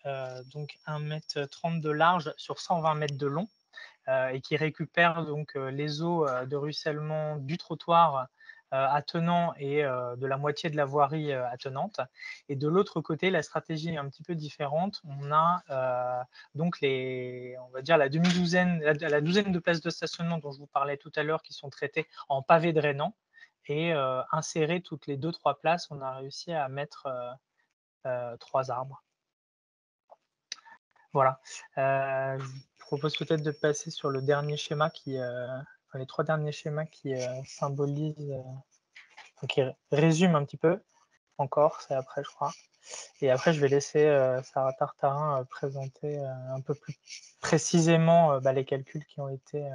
donc 1,30 m de large sur 120 mètres de long, et qui récupère donc les eaux de ruissellement du trottoir attenant et de la moitié de la voirie attenante. Et de l'autre côté, la stratégie est un petit peu différente. On a donc on va dire la douzaine de places de stationnement dont je vous parlais tout à l'heure qui sont traitées en pavé drainant. Et insérer toutes les 2-3 places, on a réussi à mettre 3 arbres. Voilà. Je vous propose peut-être de passer sur le dernier schéma les 3 derniers schémas qui symbolisent, qui résument un petit peu encore, c'est après je crois. Et après je vais laisser Sarah Tartarin présenter un peu plus précisément les calculs qui ont été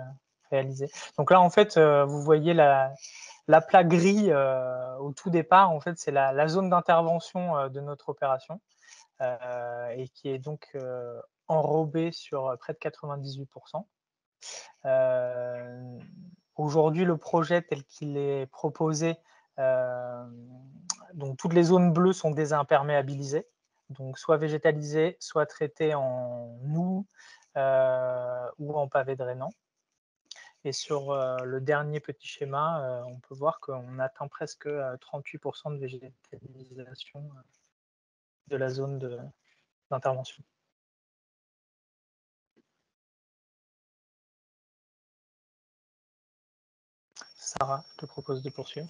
réalisés. Donc là en fait vous voyez l'aplat gris au tout départ, en fait c'est la zone d'intervention de notre opération. Et qui est donc enrobé sur près de 98%. Aujourd'hui, le projet tel qu'il est proposé, donc toutes les zones bleues sont désimperméabilisées, donc soit végétalisées, soit traitées en noue ou en pavé drainant. Et sur le dernier petit schéma, on peut voir qu'on atteint presque 38% de végétalisation de la zone d'intervention. Sarah, je te propose de poursuivre.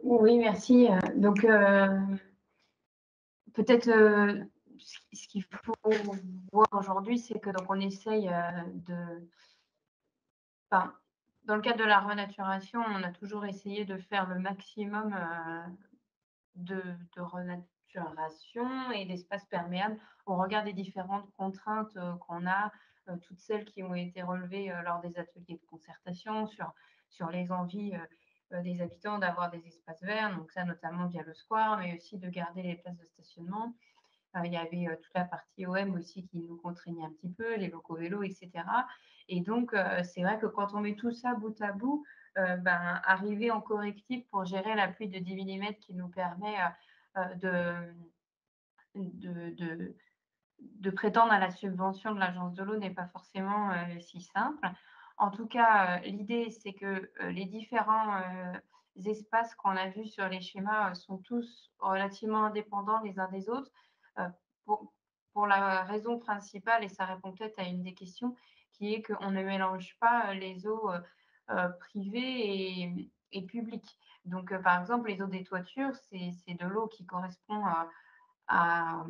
Oui, merci. Donc, peut-être ce qu'il faut voir aujourd'hui, c'est que donc on essaye dans le cadre de la renaturation, on a toujours essayé de faire le maximum de renaturation et d'espaces perméables au regard des différentes contraintes qu'on a, toutes celles qui ont été relevées lors des ateliers de concertation sur les envies des habitants d'avoir des espaces verts, donc ça notamment via le square, mais aussi de garder les places de stationnement. Il y avait toute la partie OM aussi qui nous contraignait un petit peu, les locaux vélos, etc. Et donc, c'est vrai que quand on met tout ça bout à bout, arriver en correctif pour gérer la pluie de 10 mm qui nous permet de prétendre à la subvention de l'Agence de l'eau n'est pas forcément si simple. En tout cas, l'idée, c'est que les différents espaces qu'on a vus sur les schémas sont tous relativement indépendants les uns des autres, pour la raison principale, et ça répond peut-être à une des questions, qui est qu'on ne mélange pas les eaux privées et publiques. Donc, par exemple, les eaux des toitures, c'est de l'eau qui correspond à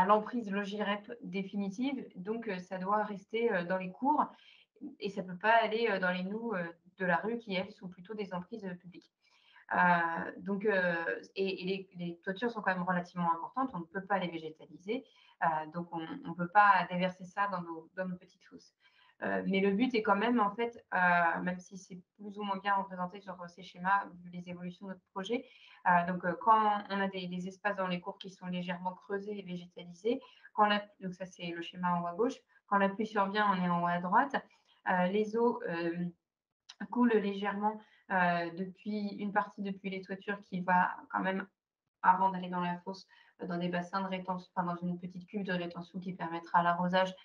l'emprise Logirep définitive, donc ça doit rester dans les cours et ça ne peut pas aller dans les noues de la rue qui, elles, sont plutôt des emprises publiques. Les toitures sont quand même relativement importantes, on ne peut pas les végétaliser, donc on ne peut pas déverser ça dans nos petites fosses. Mais le but est quand même, en fait, même si c'est plus ou moins bien représenté sur ces schémas, vu les évolutions de notre projet, donc quand on a des espaces dans les cours qui sont légèrement creusés et végétalisés, donc ça c'est le schéma en haut à gauche, quand la pluie survient, on est en haut à droite, les eaux coulent légèrement une partie depuis les toitures qui va quand même, avant d'aller dans la fosse, dans des bassins de rétention, dans une petite cuve de rétention qui permettra l'arrosage.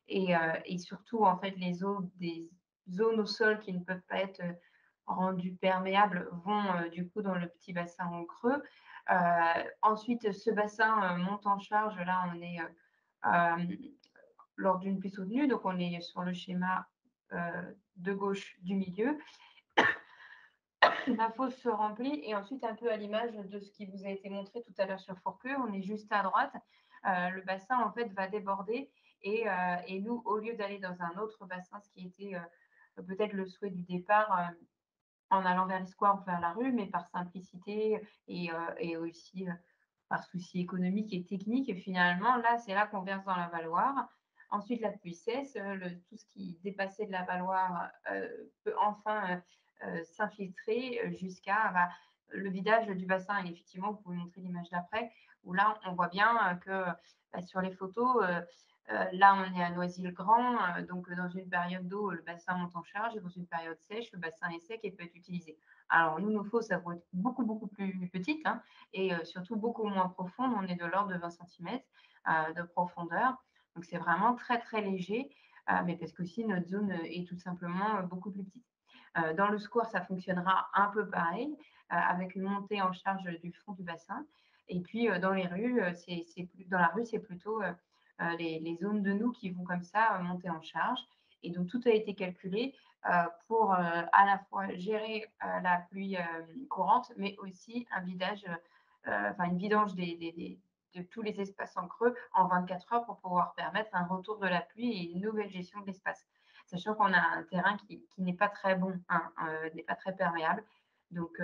Et surtout, en fait, les eaux des zones au sol qui ne peuvent pas être rendues perméables vont du coup dans le petit bassin en creux. Ensuite, ce bassin monte en charge. Là, on est lors d'une pluie soutenue, donc on est sur le schéma de gauche du milieu. La fosse se remplit et ensuite, un peu à l'image de ce qui vous a été montré tout à l'heure sur Fourqueux, on est juste à droite. Le bassin, en fait, va déborder et nous, au lieu d'aller dans un autre bassin, ce qui était peut-être le souhait du départ, en allant vers les squares, vers la rue, mais par simplicité et aussi par souci économique et technique, et finalement, là, c'est là qu'on verse dans la Valoire. Ensuite, la pluie cesse, tout ce qui dépassait de la Valoire peut enfin s'infiltrer jusqu'à le vidage du bassin. Et effectivement, vous pouvez montrer l'image d'après, où là, on voit bien que sur les photos, là, on est à Noisy-le-Grand, donc dans une période d'eau, le bassin monte en charge, et dans une période sèche, le bassin est sec et peut être utilisé. Alors, nous, nos fosses, ça va être beaucoup, beaucoup plus petites, hein, et surtout beaucoup moins profondes. On est de l'ordre de 20 cm de profondeur. Donc, c'est vraiment très, très léger, mais parce qu'aussi notre zone est tout simplement beaucoup plus petite. Dans le square, ça fonctionnera un peu pareil, avec une montée en charge du fond du bassin. Et puis, dans les rues, dans la rue, c'est plutôt les zones de nous qui vont comme ça monter en charge. Et donc, tout a été calculé pour à la fois gérer la pluie courante, mais aussi un vidage, une vidange de tous les espaces en creux en 24 heures pour pouvoir permettre un retour de la pluie et une nouvelle gestion de l'espace. Sachant qu'on a un terrain qui n'est pas très bon, hein, n'est pas très perméable. Donc,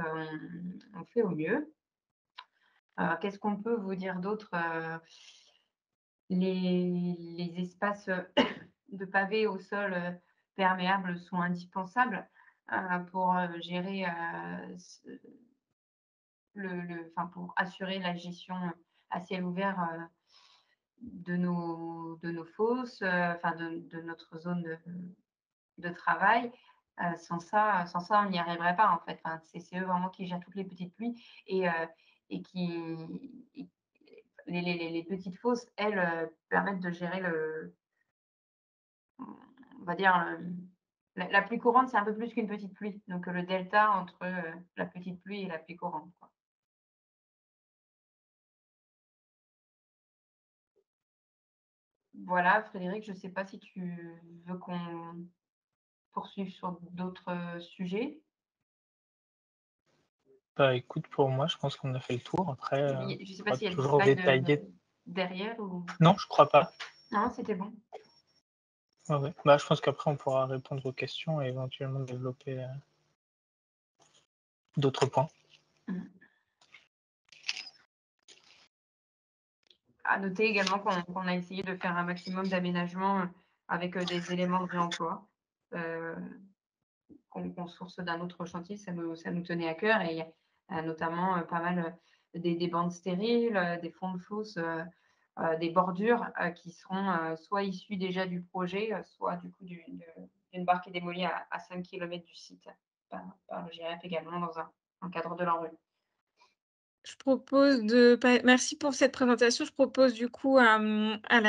on fait au mieux. Qu'est-ce qu'on peut vous dire d'autre? Les espaces de pavés au sol perméable sont indispensables pour gérer pour assurer la gestion à ciel ouvert de nos fosses, de notre zone de travail. Sans ça, on n'y arriverait pas en fait. Enfin, c'est eux vraiment qui gèrent toutes les petites pluies et qui les petites fosses, elles, permettent de gérer on va dire, la pluie courante, c'est un peu plus qu'une petite pluie. Donc le delta entre la petite pluie et la pluie courante, quoi. Voilà, Frédéric, je ne sais pas si tu veux qu'on poursuive sur d'autres sujets? Bah, écoute, pour moi, je pense qu'on a fait le tour. Après, Je ne sais pas faudra s'il y a des toujours slides détailler. derrière ou... Non, je crois pas. Non, c'était bon. Ouais, ouais. Bah, je pense qu'après, on pourra répondre aux questions et éventuellement développer d'autres points. À noter également qu'on a essayé de faire un maximum d'aménagements avec des éléments de réemploi qu'on source d'un autre chantier. Ça nous tenait à cœur et il y a notamment pas mal des bandes stériles, des fonds de fosse, des bordures qui seront soit issues déjà du projet, soit du coup d'une barre qui est démolie à 5 km du site par le GRF également dans un cadre de l'ANRU. Je propose merci pour cette présentation. Je propose du coup à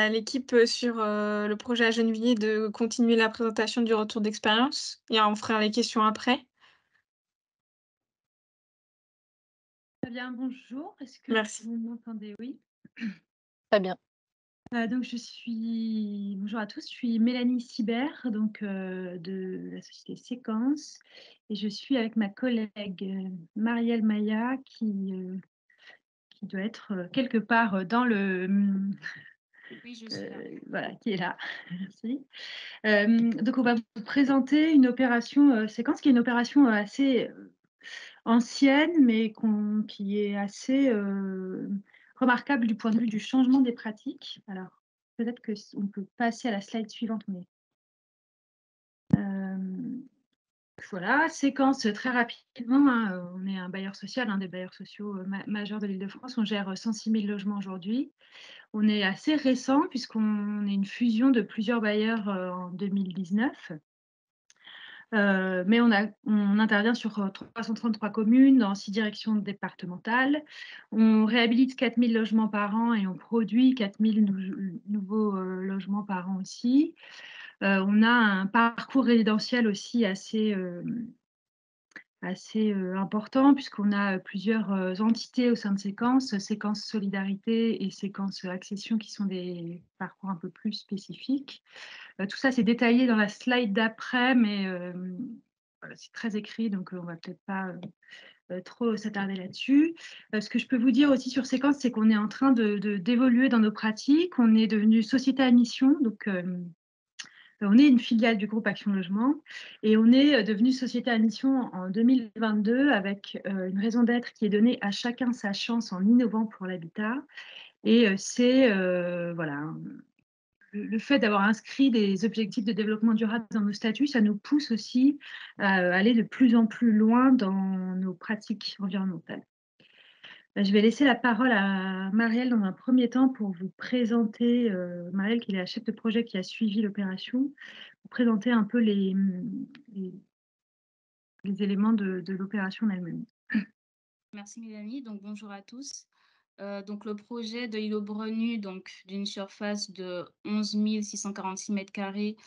l'équipe sur le projet à Gennevilliers de continuer la présentation du retour d'expérience et on fera les questions après. Très bien, bonjour. Est-ce que Merci. vous m'entendez? Oui. Très bien. Donc bonjour à tous, je suis Mélanie Sibert, donc de la société Séquence, et je suis avec ma collègue Marielle Maya qui doit être quelque part dans le... Oui, je suis là. Voilà, qui est là. Merci. Donc, on va vous présenter une opération Séquence, qui est une opération assez ancienne, mais qui est assez remarquable du point de vue du changement des pratiques. Alors, peut-être qu'on peut passer à la slide suivante. Mais, voilà, Séquence très rapidement. Hein, on est un bailleur social, un des bailleurs sociaux majeurs de l'Île-de-France. On gère 106 000 logements aujourd'hui. On est assez récent puisqu'on est une fusion de plusieurs bailleurs en 2019. Mais on intervient sur 333 communes dans 6 directions départementales. On réhabilite 4 000 logements par an et on produit 4 000 nouveaux logements par an aussi. On a un parcours résidentiel aussi assez important puisqu'on a plusieurs entités au sein de Séquence, Séquence Solidarité et Séquence Accession qui sont des parcours un peu plus spécifiques. Tout ça, c'est détaillé dans la slide d'après, mais voilà, c'est très écrit, donc on ne va peut-être pas trop s'attarder là-dessus. Ce que je peux vous dire aussi sur Séquence, c'est qu'on est en train d'évoluer dans nos pratiques. On est devenu société à mission, donc on est une filiale du groupe Action Logement et on est devenu société à mission en 2022 avec une raison d'être qui est donnée à chacun sa chance en innovant pour l'habitat. Et c'est voilà, le fait d'avoir inscrit des objectifs de développement durable dans nos statuts, ça nous pousse aussi à aller de plus en plus loin dans nos pratiques environnementales. Je vais laisser la parole à Marielle dans un premier temps pour vous présenter, Marielle qui est la chef de projet qui a suivi l'opération, vous présenter un peu les éléments de l'opération elle-même. Merci Mélanie, donc bonjour à tous. Donc le projet de l'îlot Brenu, donc d'une surface de 11 646 mètres carrés,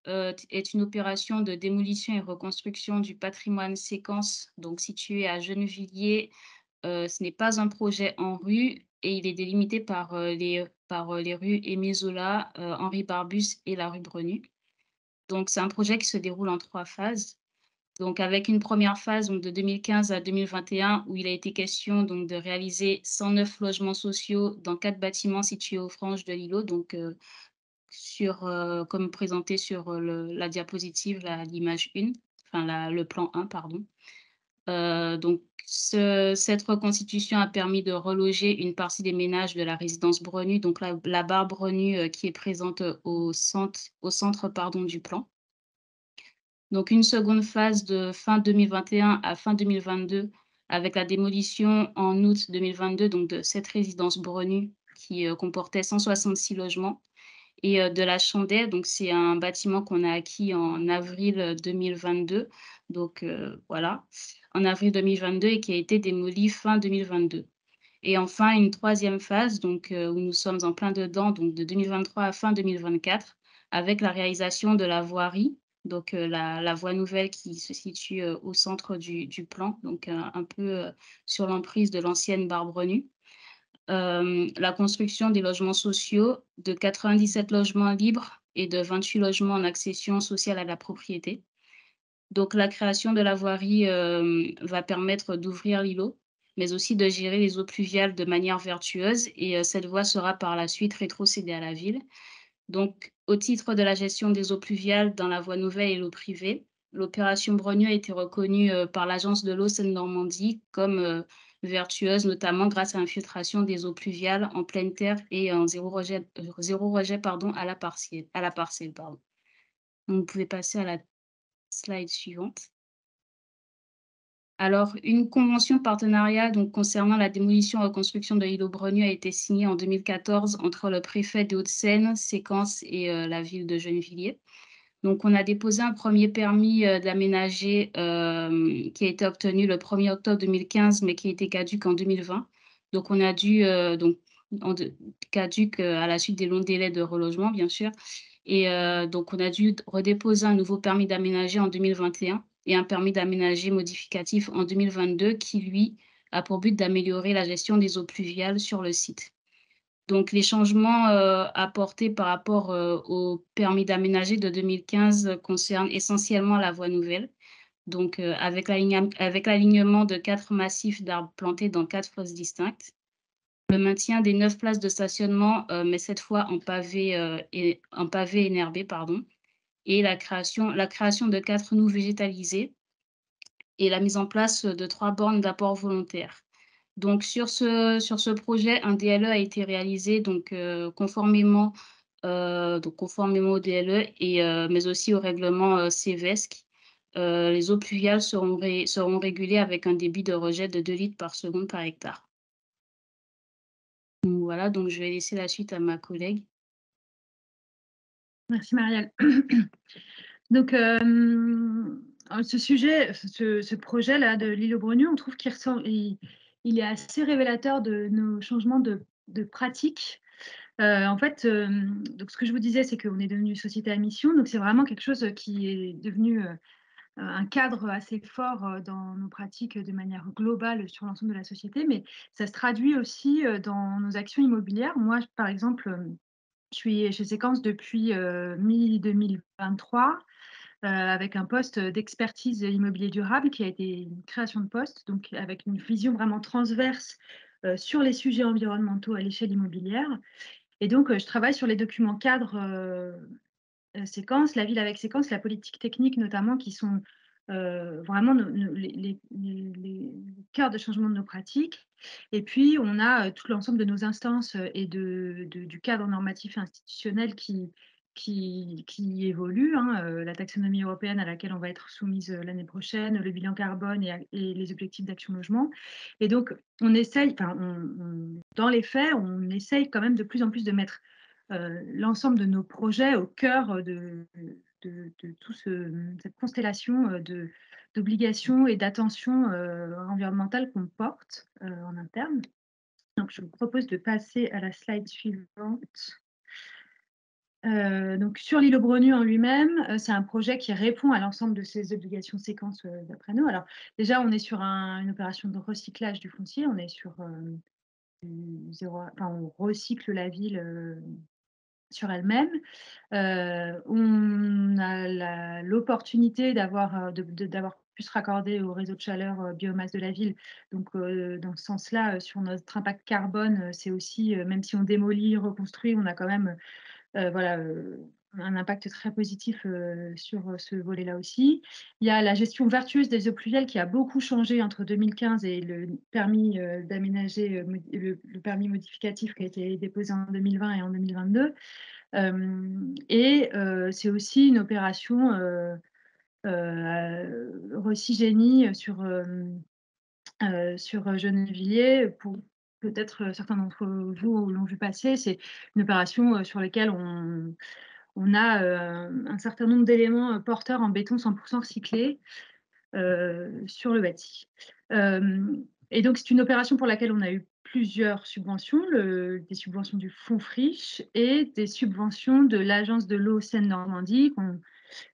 est une opération de démolition et reconstruction du patrimoine séquence, donc situé à Gennevilliers. Ce n'est pas un projet en rue et il est délimité par, les rues Émile Zola, Henri Barbus et la rue Brenu. Donc c'est un projet qui se déroule en 3 phases. Donc avec une première phase donc de 2015 à 2021 où il a été question donc de réaliser 109 logements sociaux dans 4 bâtiments situés aux franges de l'îlot, donc comme présenté sur, la diapositive, l'image 1, enfin le plan 1 pardon. Donc cette reconstitution a permis de reloger une partie des ménages de la résidence Brenu, donc la barre Brenu, qui est présente au centre pardon, du plan. Donc une seconde phase de fin 2021 à fin 2022 avec la démolition en août 2022 donc de cette résidence Brenu qui, comportait 166 logements et de la Chandelle, donc c'est un bâtiment qu'on a acquis en avril 2022, donc voilà, en avril 2022 et qui a été démoli fin 2022. Et enfin une troisième phase donc où nous sommes en plein dedans, donc de 2023 à fin 2024 avec la réalisation de la voirie, donc la voie nouvelle qui se situe, au centre du plan, donc un peu, sur l'emprise de l'ancienne barre Brenu. La construction des logements sociaux, de 97 logements libres et de 28 logements en accession sociale à la propriété. Donc la création de la voirie, va permettre d'ouvrir l'îlot, mais aussi de gérer les eaux pluviales de manière vertueuse et cette voie sera par la suite rétrocédée à la ville. Donc au titre de la gestion des eaux pluviales dans la voie nouvelle et l'eau privée, l'opération Brenu a été reconnue, par l'Agence de l'eau Seine-Normandie comme, vertueuse, notamment grâce à l'infiltration des eaux pluviales en pleine terre et en zéro rejet pardon, à la parcelle, pardon. Donc vous pouvez passer à la slide suivante. Alors, une convention de partenariat donc, concernant la démolition et reconstruction de l'îlot Brenu a été signée en 2014 entre le préfet des Hauts-de-Seine, Séquence et la ville de Gennevilliers. Donc, on a déposé un premier permis d'aménager qui a été obtenu le 1er octobre 2015, mais qui a été caduc en 2020. Donc, on a dû, caduc à la suite des longs délais de relogement, bien sûr. Et donc, on a dû redéposer un nouveau permis d'aménager en 2021 et un permis d'aménager modificatif en 2022 qui, lui, a pour but d'améliorer la gestion des eaux pluviales sur le site. Donc, les changements apportés par rapport au permis d'aménager de 2015 concernent essentiellement la voie nouvelle. Donc, avec l'alignement de 4 massifs d'arbres plantés dans 4 fosses distinctes. Le maintien des 9 places de stationnement, mais cette fois en pavé énerbé, pardon. Et la création de 4 noues végétalisées et la mise en place de 3 bornes d'apport volontaire. Donc sur ce projet, un DLE a été réalisé donc conformément au DLE et mais aussi au règlement CVESC. Les eaux pluviales seront régulées avec un débit de rejet de 2 litres par seconde par hectare. Donc voilà, donc je vais laisser la suite à ma collègue. Merci Marielle. Donc, ce projet-là de l'îlot Brenu, on trouve qu'il est assez révélateur de nos changements de pratique. En fait, donc ce que je vous disais, c'est qu'on est devenu société à mission, donc c'est vraiment quelque chose qui est devenu un cadre assez fort dans nos pratiques de manière globale sur l'ensemble de la société, mais ça se traduit aussi dans nos actions immobilières. Moi, par exemple, je suis chez Séquence depuis mi-2023 avec un poste d'expertise immobilier durable qui a été une création de poste, donc avec une vision vraiment transverse sur les sujets environnementaux à l'échelle immobilière. Et donc, je travaille sur les documents cadres Séquence, la ville avec Séquence, la politique technique notamment, qui sont vraiment les cœurs de changement de nos pratiques. Et puis, on a tout l'ensemble de nos instances et du cadre normatif et institutionnel qui évolue, hein, la taxonomie européenne à laquelle on va être soumise l'année prochaine, le bilan carbone et les objectifs d'action logement. Et donc, on essaye, dans les faits, on essaye quand même de plus en plus de mettre l'ensemble de nos projets au cœur de toute cette constellation d'obligations et d'attention environnementale qu'on porte en interne. Donc, je vous propose de passer à la slide suivante. Donc sur l'îlot Brenu en lui-même, c'est un projet qui répond à l'ensemble de ces obligations séquences, d'après nous. Alors déjà, on est sur une opération de recyclage du foncier, on est sur du zéro, enfin, on recycle la ville sur elle-même. On a l'opportunité d'avoir pu se raccorder au réseau de chaleur biomasse de la ville. Donc, dans ce sens-là, sur notre impact carbone, c'est aussi, même si on démolit, reconstruit, on a quand même voilà, un impact très positif sur ce volet-là aussi. Il y a la gestion vertueuse des eaux pluviales qui a beaucoup changé entre 2015 et le permis d'aménager, le permis modificatif qui a été déposé en 2020 et en 2022. C'est aussi une opération Recigénie sur Gennevilliers. Pour peut-être certains d'entre vous l'ont vu passer, c'est une opération sur laquelle on a un certain nombre d'éléments porteurs en béton 100% recyclé sur le bâti. Et donc, c'est une opération pour laquelle on a eu plusieurs subventions, des subventions du Fonds Friche et des subventions de l'Agence de l'eau Seine-Normandie qu'on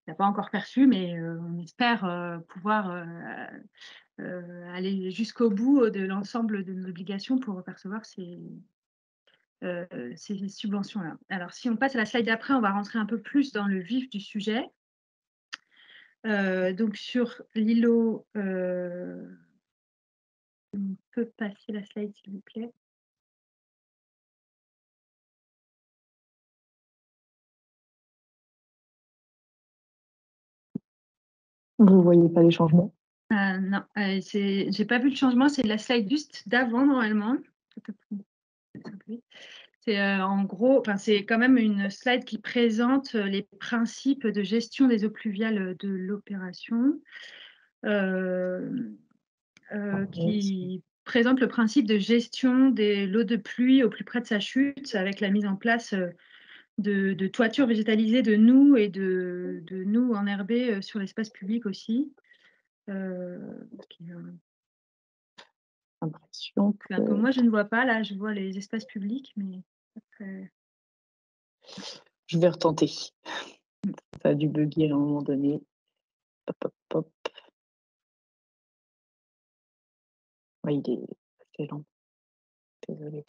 n'a pas encore perçues, mais on espère pouvoir aller jusqu'au bout de l'ensemble de nos obligations pour percevoir ces subventions-là. Alors, si on passe à la slide d'après, on va rentrer un peu plus dans le vif du sujet. Donc, sur l'îlot, on peut passer la slide, s'il vous plaît. Vous ne voyez pas les changements? Non, j'ai pas vu le changement, c'est la slide juste d'avant, normalement. C'est en gros, c'est quand même une slide qui présente les principes de gestion des eaux pluviales de l'opération, qui présente le principe de gestion de l'eau de pluie au plus près de sa chute, avec la mise en place de toitures végétalisées de noues et de noues enherbées sur l'espace public aussi. Impression que moi, je ne vois pas. Là, je vois les espaces publics, mais après... Je vais retenter. Ça a dû bugger à un moment donné. Hop, hop, hop. Ouais, il est assez lent. Désolée.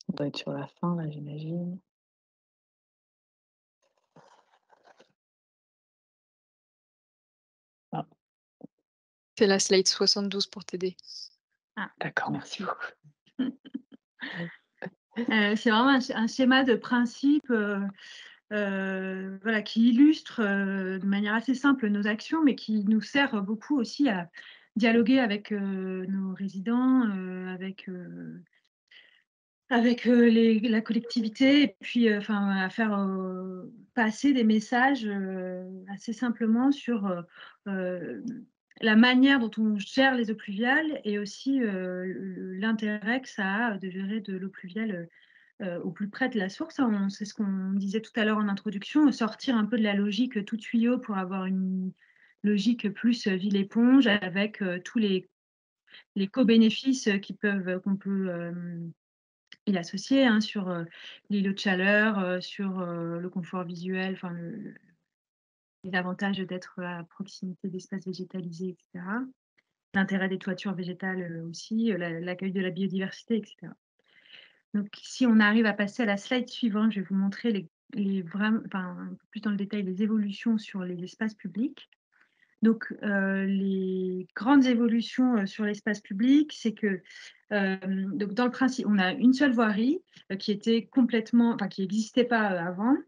On doit être sur la fin, là, j'imagine. Ah. C'est la slide 72 pour t'aider. Ah, d'accord, merci beaucoup. C'est vraiment un schéma de principe voilà, qui illustre de manière assez simple nos actions, mais qui nous sert beaucoup aussi à dialoguer avec nos résidents, avec la collectivité, et puis à faire passer des messages assez simplement sur la manière dont on gère les eaux pluviales et aussi l'intérêt que ça a de gérer de l'eau pluviale au plus près de la source. C'est ce qu'on disait tout à l'heure en introduction, sortir un peu de la logique tout tuyau pour avoir une logique plus ville-éponge avec tous les co-bénéfices qu'on peut y associer, sur l'îlot de chaleur, sur le confort visuel, les avantages d'être à proximité d'espaces végétalisés, etc. L'intérêt des toitures végétales aussi, l'accueil de la biodiversité, etc. Donc, si on arrive à passer à la slide suivante, je vais vous montrer un peu plus dans le détail les évolutions sur les espaces publics. Donc, les grandes évolutions sur l'espace public, c'est que donc dans le principe, on a une seule voirie qui était qui n'existait pas avant,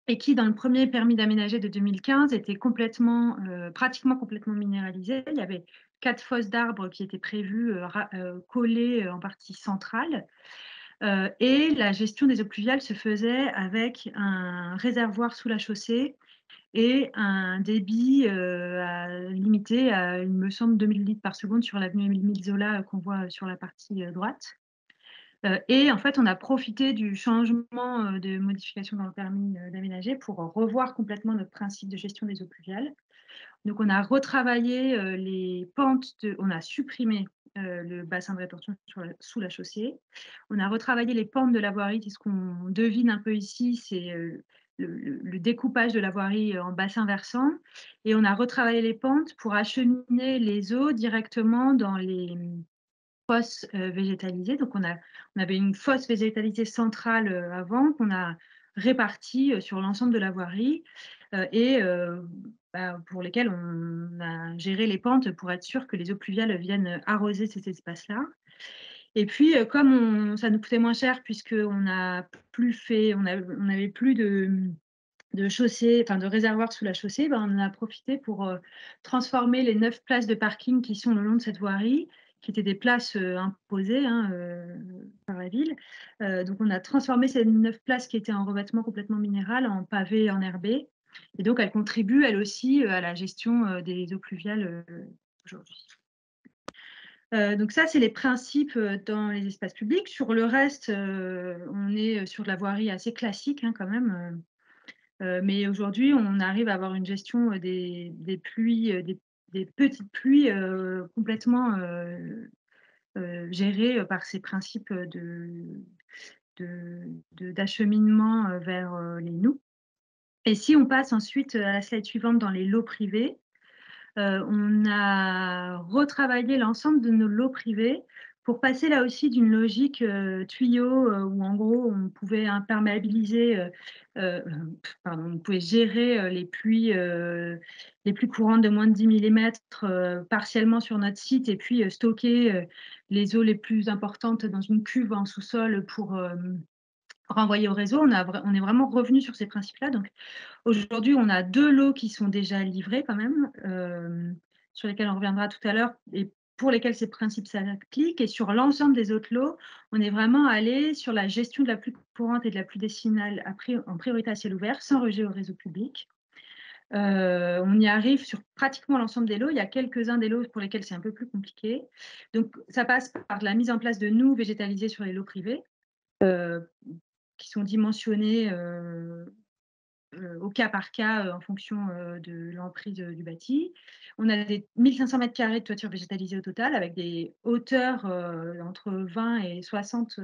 et qui, dans le premier permis d'aménager de 2015, était pratiquement complètement minéralisée. Il y avait 4 fosses d'arbres qui étaient prévues, collées en partie centrale. Et la gestion des eaux pluviales se faisait avec un réservoir sous la chaussée et un débit limité à, il me semble, 2000 litres par seconde sur l'avenue Émile Zola qu'on voit sur la partie droite. Et en fait, on a profité du changement de modification dans le permis d'aménager pour revoir complètement notre principe de gestion des eaux pluviales. Donc, on a retravaillé les pentes, on a supprimé le bassin de rétention sous la chaussée. On a retravaillé les pentes de la voirie, c'est ce qu'on devine un peu ici, c'est le découpage de la voirie en bassin versant. Et on a retravaillé les pentes pour acheminer les eaux directement dans les fosses végétalisées. Donc, on avait une fosse végétalisée centrale avant qu'on a répartie sur l'ensemble de la voirie et pour lesquelles on a géré les pentes pour être sûr que les eaux pluviales viennent arroser ces espaces-là. Et puis, comme ça nous coûtait moins cher puisqu'on n'avait plus de chaussées, enfin de réservoirs sous la chaussée, on en a profité pour transformer les 9 places de parking qui sont le long de cette voirie, qui étaient des places imposées par la ville. Donc, on a transformé ces 9 places qui étaient en revêtement complètement minéral en pavé enherbé. Et donc, elles contribuent, elles aussi, à la gestion des eaux pluviales aujourd'hui. Donc ça, c'est les principes dans les espaces publics. Sur le reste, on est sur de la voirie assez classique quand même. Mais aujourd'hui, on arrive à avoir une gestion des pluies, des petites pluies complètement gérées par ces principes d'acheminement vers les nous. Et si on passe ensuite à la slide suivante dans les lots privés, on a retravaillé l'ensemble de nos lots privés pour passer là aussi d'une logique tuyau où en gros on pouvait imperméabiliser, on pouvait gérer les pluies courantes de moins de 10 mm partiellement sur notre site et puis stocker les eaux les plus importantes dans une cuve en sous-sol pour renvoyer au réseau. On est vraiment revenu sur ces principes-là. Donc, aujourd'hui, on a 2 lots qui sont déjà livrés quand même, sur lesquels on reviendra tout à l'heure et pour lesquels ces principes s'appliquent. Et sur l'ensemble des autres lots, on est vraiment allé sur la gestion de la pluie courante et de la pluie décennale en priorité à ciel ouvert, sans rejet au réseau public. On y arrive sur pratiquement l'ensemble des lots. Il y a quelques-uns des lots pour lesquels c'est un peu plus compliqué. Donc, ça passe par de la mise en place de noues végétalisées sur les lots privés, qui sont dimensionnés au cas par cas en fonction de l'emprise du bâti. On a des 1500 m² de toiture végétalisée au total avec des hauteurs entre 20 et 60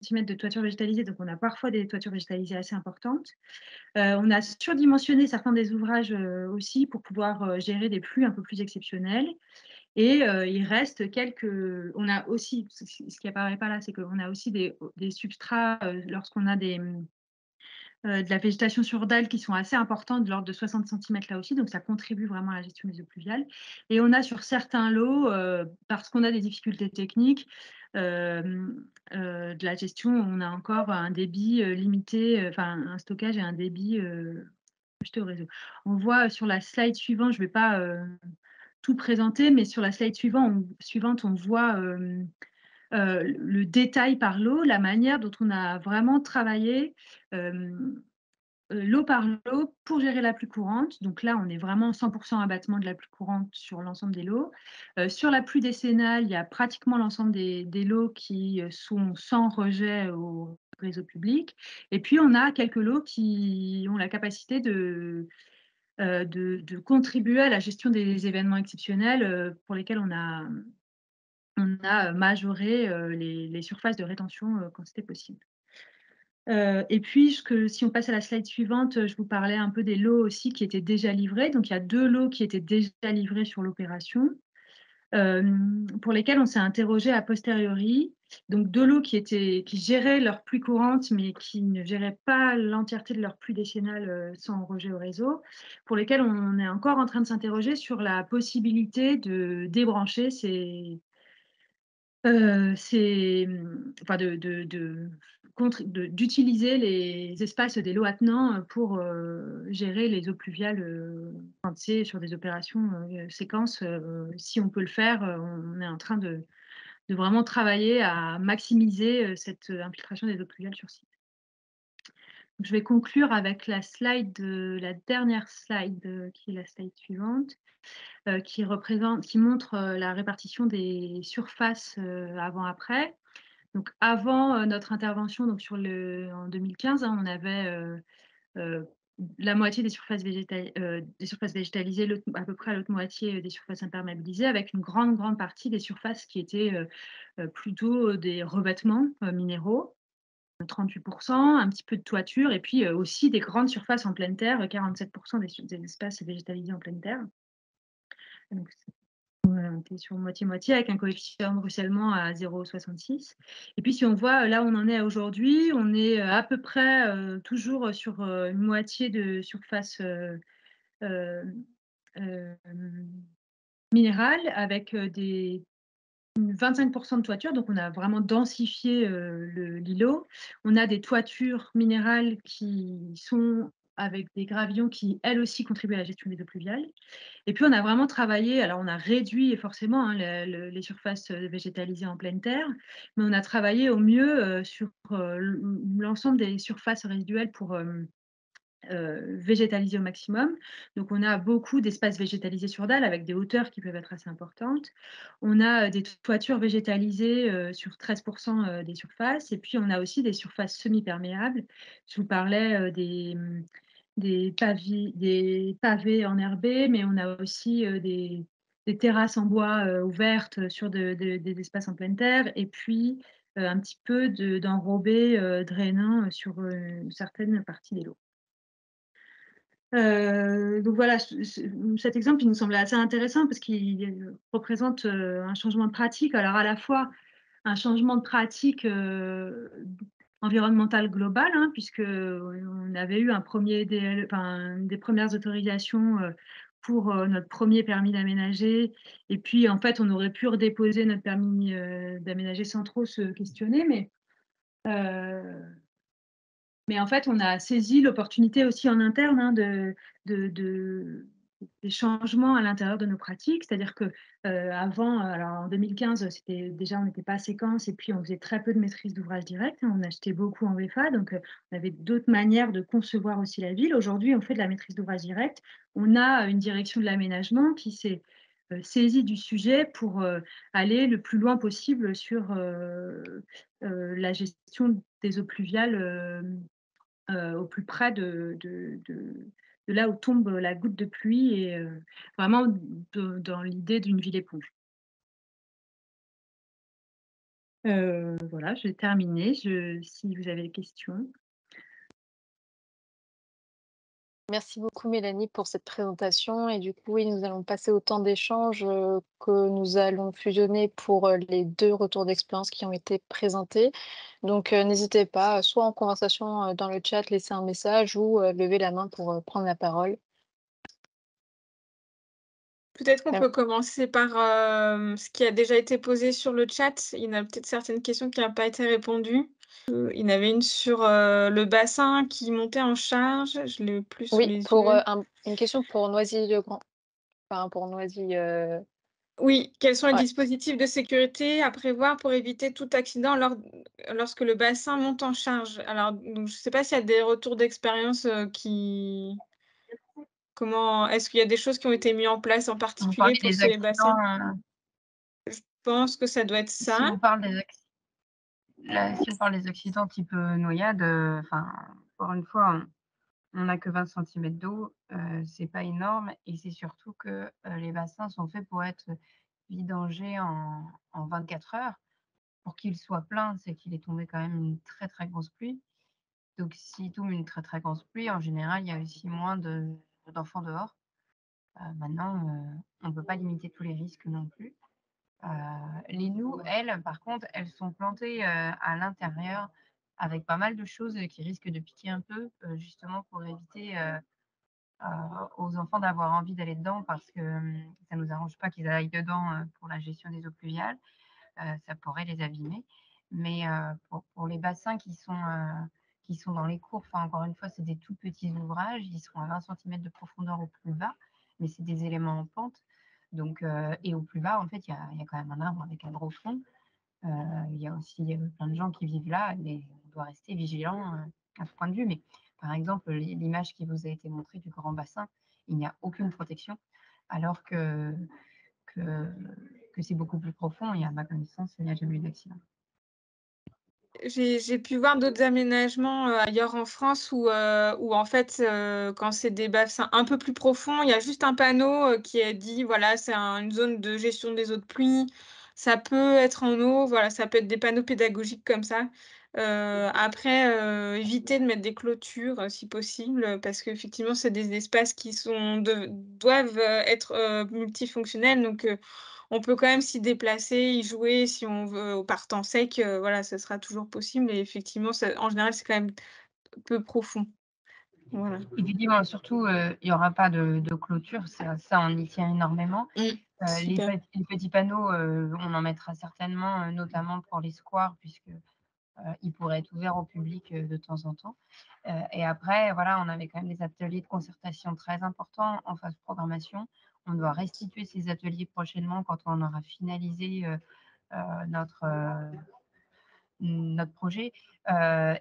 cm de toiture végétalisée. Donc, on a parfois des toitures végétalisées assez importantes. On a surdimensionné certains des ouvrages aussi pour pouvoir gérer des pluies un peu plus exceptionnelles. Et il reste on a aussi, ce qui apparaît pas là, c'est qu'on a aussi des substrats lorsqu'on a de la végétation sur dalle qui sont assez importantes, de l'ordre de 60 cm là aussi, donc ça contribue vraiment à la gestion des eaux pluviales. Et on a sur certains lots, parce qu'on a des difficultés techniques, de la gestion, on a encore un débit limité, enfin un stockage et un débit jeté au réseau. On voit sur la slide suivante, je ne vais pas tout présenter, mais sur la slide suivante, on voit le détail par lot, la manière dont on a vraiment travaillé lot par lot pour gérer la pluie courante. Donc là, on est vraiment 100% abattement de la pluie courante sur l'ensemble des lots. Sur la pluie décennale, il y a pratiquement l'ensemble des lots qui sont sans rejet au réseau public. Et puis, on a quelques lots qui ont la capacité de contribuer à la gestion des événements exceptionnels pour lesquels on a majoré les surfaces de rétention quand c'était possible. Et puis, si on passe à la slide suivante, je vous parlais un peu des lots aussi qui étaient déjà livrés. Donc, il y a 2 lots qui étaient déjà livrés sur l'opération, pour lesquels on s'est interrogé a posteriori. Donc, 2 lots qui géraient leur pluie courante, mais qui ne géraient pas l'entièreté de leur pluie décennale sans rejet au réseau, pour lesquels on est encore en train de s'interroger sur la possibilité de débrancher d'utiliser les espaces des lots attenants pour gérer les eaux pluviales quand c'est sur des opérations séquences. Si on peut le faire, on est en train de vraiment travailler à maximiser cette infiltration des eaux pluviales sur site. Donc, je vais conclure avec la dernière slide qui est la slide suivante. Qui montre la répartition des surfaces avant-après. Donc avant notre intervention donc en 2015, hein, on avait la moitié des surfaces végétalisées, à peu près l'autre moitié des surfaces imperméabilisées, avec une grande partie des surfaces qui étaient plutôt des revêtements minéraux, 38%, un petit peu de toiture, et puis aussi des grandes surfaces en pleine terre, 47% des espaces végétalisés en pleine terre. Donc, on était sur moitié-moitié avec un coefficient de ruissellement à 0,66. Et puis si on voit là où on en est aujourd'hui, on est à peu près toujours sur une moitié de surface minérale avec 25% de toiture, donc on a vraiment densifié l'îlot. On a des toitures minérales qui sont avec des gravillons qui, elles aussi, contribuent à la gestion des eaux pluviales. Et puis, on a vraiment travaillé, alors on a réduit forcément hein, les surfaces végétalisées en pleine terre, mais on a travaillé au mieux sur l'ensemble des surfaces résiduelles pour végétaliser au maximum. Donc, on a beaucoup d'espaces végétalisés sur dalle avec des hauteurs qui peuvent être assez importantes. On a des toitures végétalisées sur 13% des surfaces. Et puis, on a aussi des surfaces semi-perméables. Je vous parlais des pavés enherbés, mais on a aussi des terrasses en bois ouvertes sur des espaces en pleine terre. Et puis, un petit peu d'enrobés drainants sur certaines parties des lots. Donc voilà, cet exemple, il nous semblait assez intéressant parce qu'il représente un changement de pratique. Alors à la fois un changement de pratique environnemental global, hein, puisque on avait eu des premières autorisations pour notre premier permis d'aménager. Et puis en fait, on aurait pu redéposer notre permis d'aménager sans trop se questionner, mais en fait, on a saisi l'opportunité aussi en interne hein, des changements à l'intérieur de nos pratiques. C'est-à-dire que avant, alors en 2015, on n'était pas à séquence et puis on faisait très peu de maîtrise d'ouvrage direct. Hein, on achetait beaucoup en VFA, donc on avait d'autres manières de concevoir aussi la ville. Aujourd'hui, on fait de la maîtrise d'ouvrage direct. On a une direction de l'aménagement qui s'est saisie du sujet pour aller le plus loin possible sur la gestion des eaux pluviales au plus près de là où tombe la goutte de pluie et vraiment dans l'idée d'une ville éponge. Voilà, j'ai terminé. Si vous avez des questions. Merci beaucoup Mélanie pour cette présentation et du coup, oui, nous allons passer au temps d'échange que nous allons fusionner pour les 2 retours d'expérience qui ont été présentés. Donc n'hésitez pas, soit en conversation dans le chat, laisser un message ou lever la main pour prendre la parole. Peut-être qu'on peut commencer par ce qui a déjà été posé sur le chat. Il y en a peut-être certaines questions qui n'ont pas été répondues. Il y en avait une sur le bassin qui montait en charge. Je l'ai plus sous Oui, les pour yeux. une question pour Noisy-le-Grand. Enfin, pour Noisy. Oui, quels sont les Ouais. dispositifs de sécurité à prévoir pour éviter tout accident lorsque le bassin monte en charge? Alors, donc, je ne sais pas s'il y a des retours d'expérience est-ce qu'il y a des choses qui ont été mises en place en Vous particulier parlez pour des ces bassins? accidents, Je pense que ça doit être si ça. on parle si on parle des accidents type noyade, enfin, encore une fois, on n'a que 20 centimètres d'eau, c'est pas énorme et c'est surtout que les bassins sont faits pour être vidangés en 24 heures. Pour qu'il soit plein, c'est qu'il est tombé quand même une très, très grosse pluie. Donc s'il tombe une très, très grosse pluie, en général, il y a aussi moins d'enfants dehors. Maintenant, on ne peut pas limiter tous les risques non plus. Les noues, elles, par contre, elles sont plantées à l'intérieur avec pas mal de choses qui risquent de piquer un peu, justement pour éviter aux enfants d'avoir envie d'aller dedans parce que ça ne nous arrange pas qu'ils aillent dedans pour la gestion des eaux pluviales. Ça pourrait les abîmer. Mais pour les bassins qui sont dans les cours, enfin, encore une fois, c'est des tout petits ouvrages, ils seront à 20 centimètres de profondeur au plus bas, mais c'est des éléments en pente. Donc, et au plus bas, en fait, il y a quand même un arbre avec un gros tronc. Il y a aussi plein de gens qui vivent là, mais on doit rester vigilant à ce point de vue. Mais par exemple, l'image qui vous a été montrée du grand bassin, il n'y a aucune protection, alors que c'est beaucoup plus profond et à ma connaissance, il n'y a jamais eu d'accident. j'ai pu voir d'autres aménagements, ailleurs en France où en fait, quand c'est des bassins un peu plus profonds, il y a juste un panneau, qui est dit, voilà, c'est une zone de gestion des eaux de pluie. Ça peut être en eau, voilà, ça peut être des panneaux pédagogiques comme ça. Après, éviter de mettre des clôtures, si possible, parce qu'effectivement, c'est des espaces qui doivent, être, multifonctionnels. Donc, on peut quand même s'y déplacer, y jouer si on veut au par temps sec, voilà, ce sera toujours possible et effectivement, en général, c'est quand même peu profond. Voilà. Effectivement, surtout, il y aura pas de clôture, ça on y tient énormément. Les Super. petits panneaux, on en mettra certainement, notamment pour les squares puisque, ils pourraient être ouverts au public, de temps en temps. Et après, voilà, on avait quand même des ateliers de concertation très importants en phase programmation. On doit restituer ces ateliers prochainement quand on aura finalisé, notre, notre projet.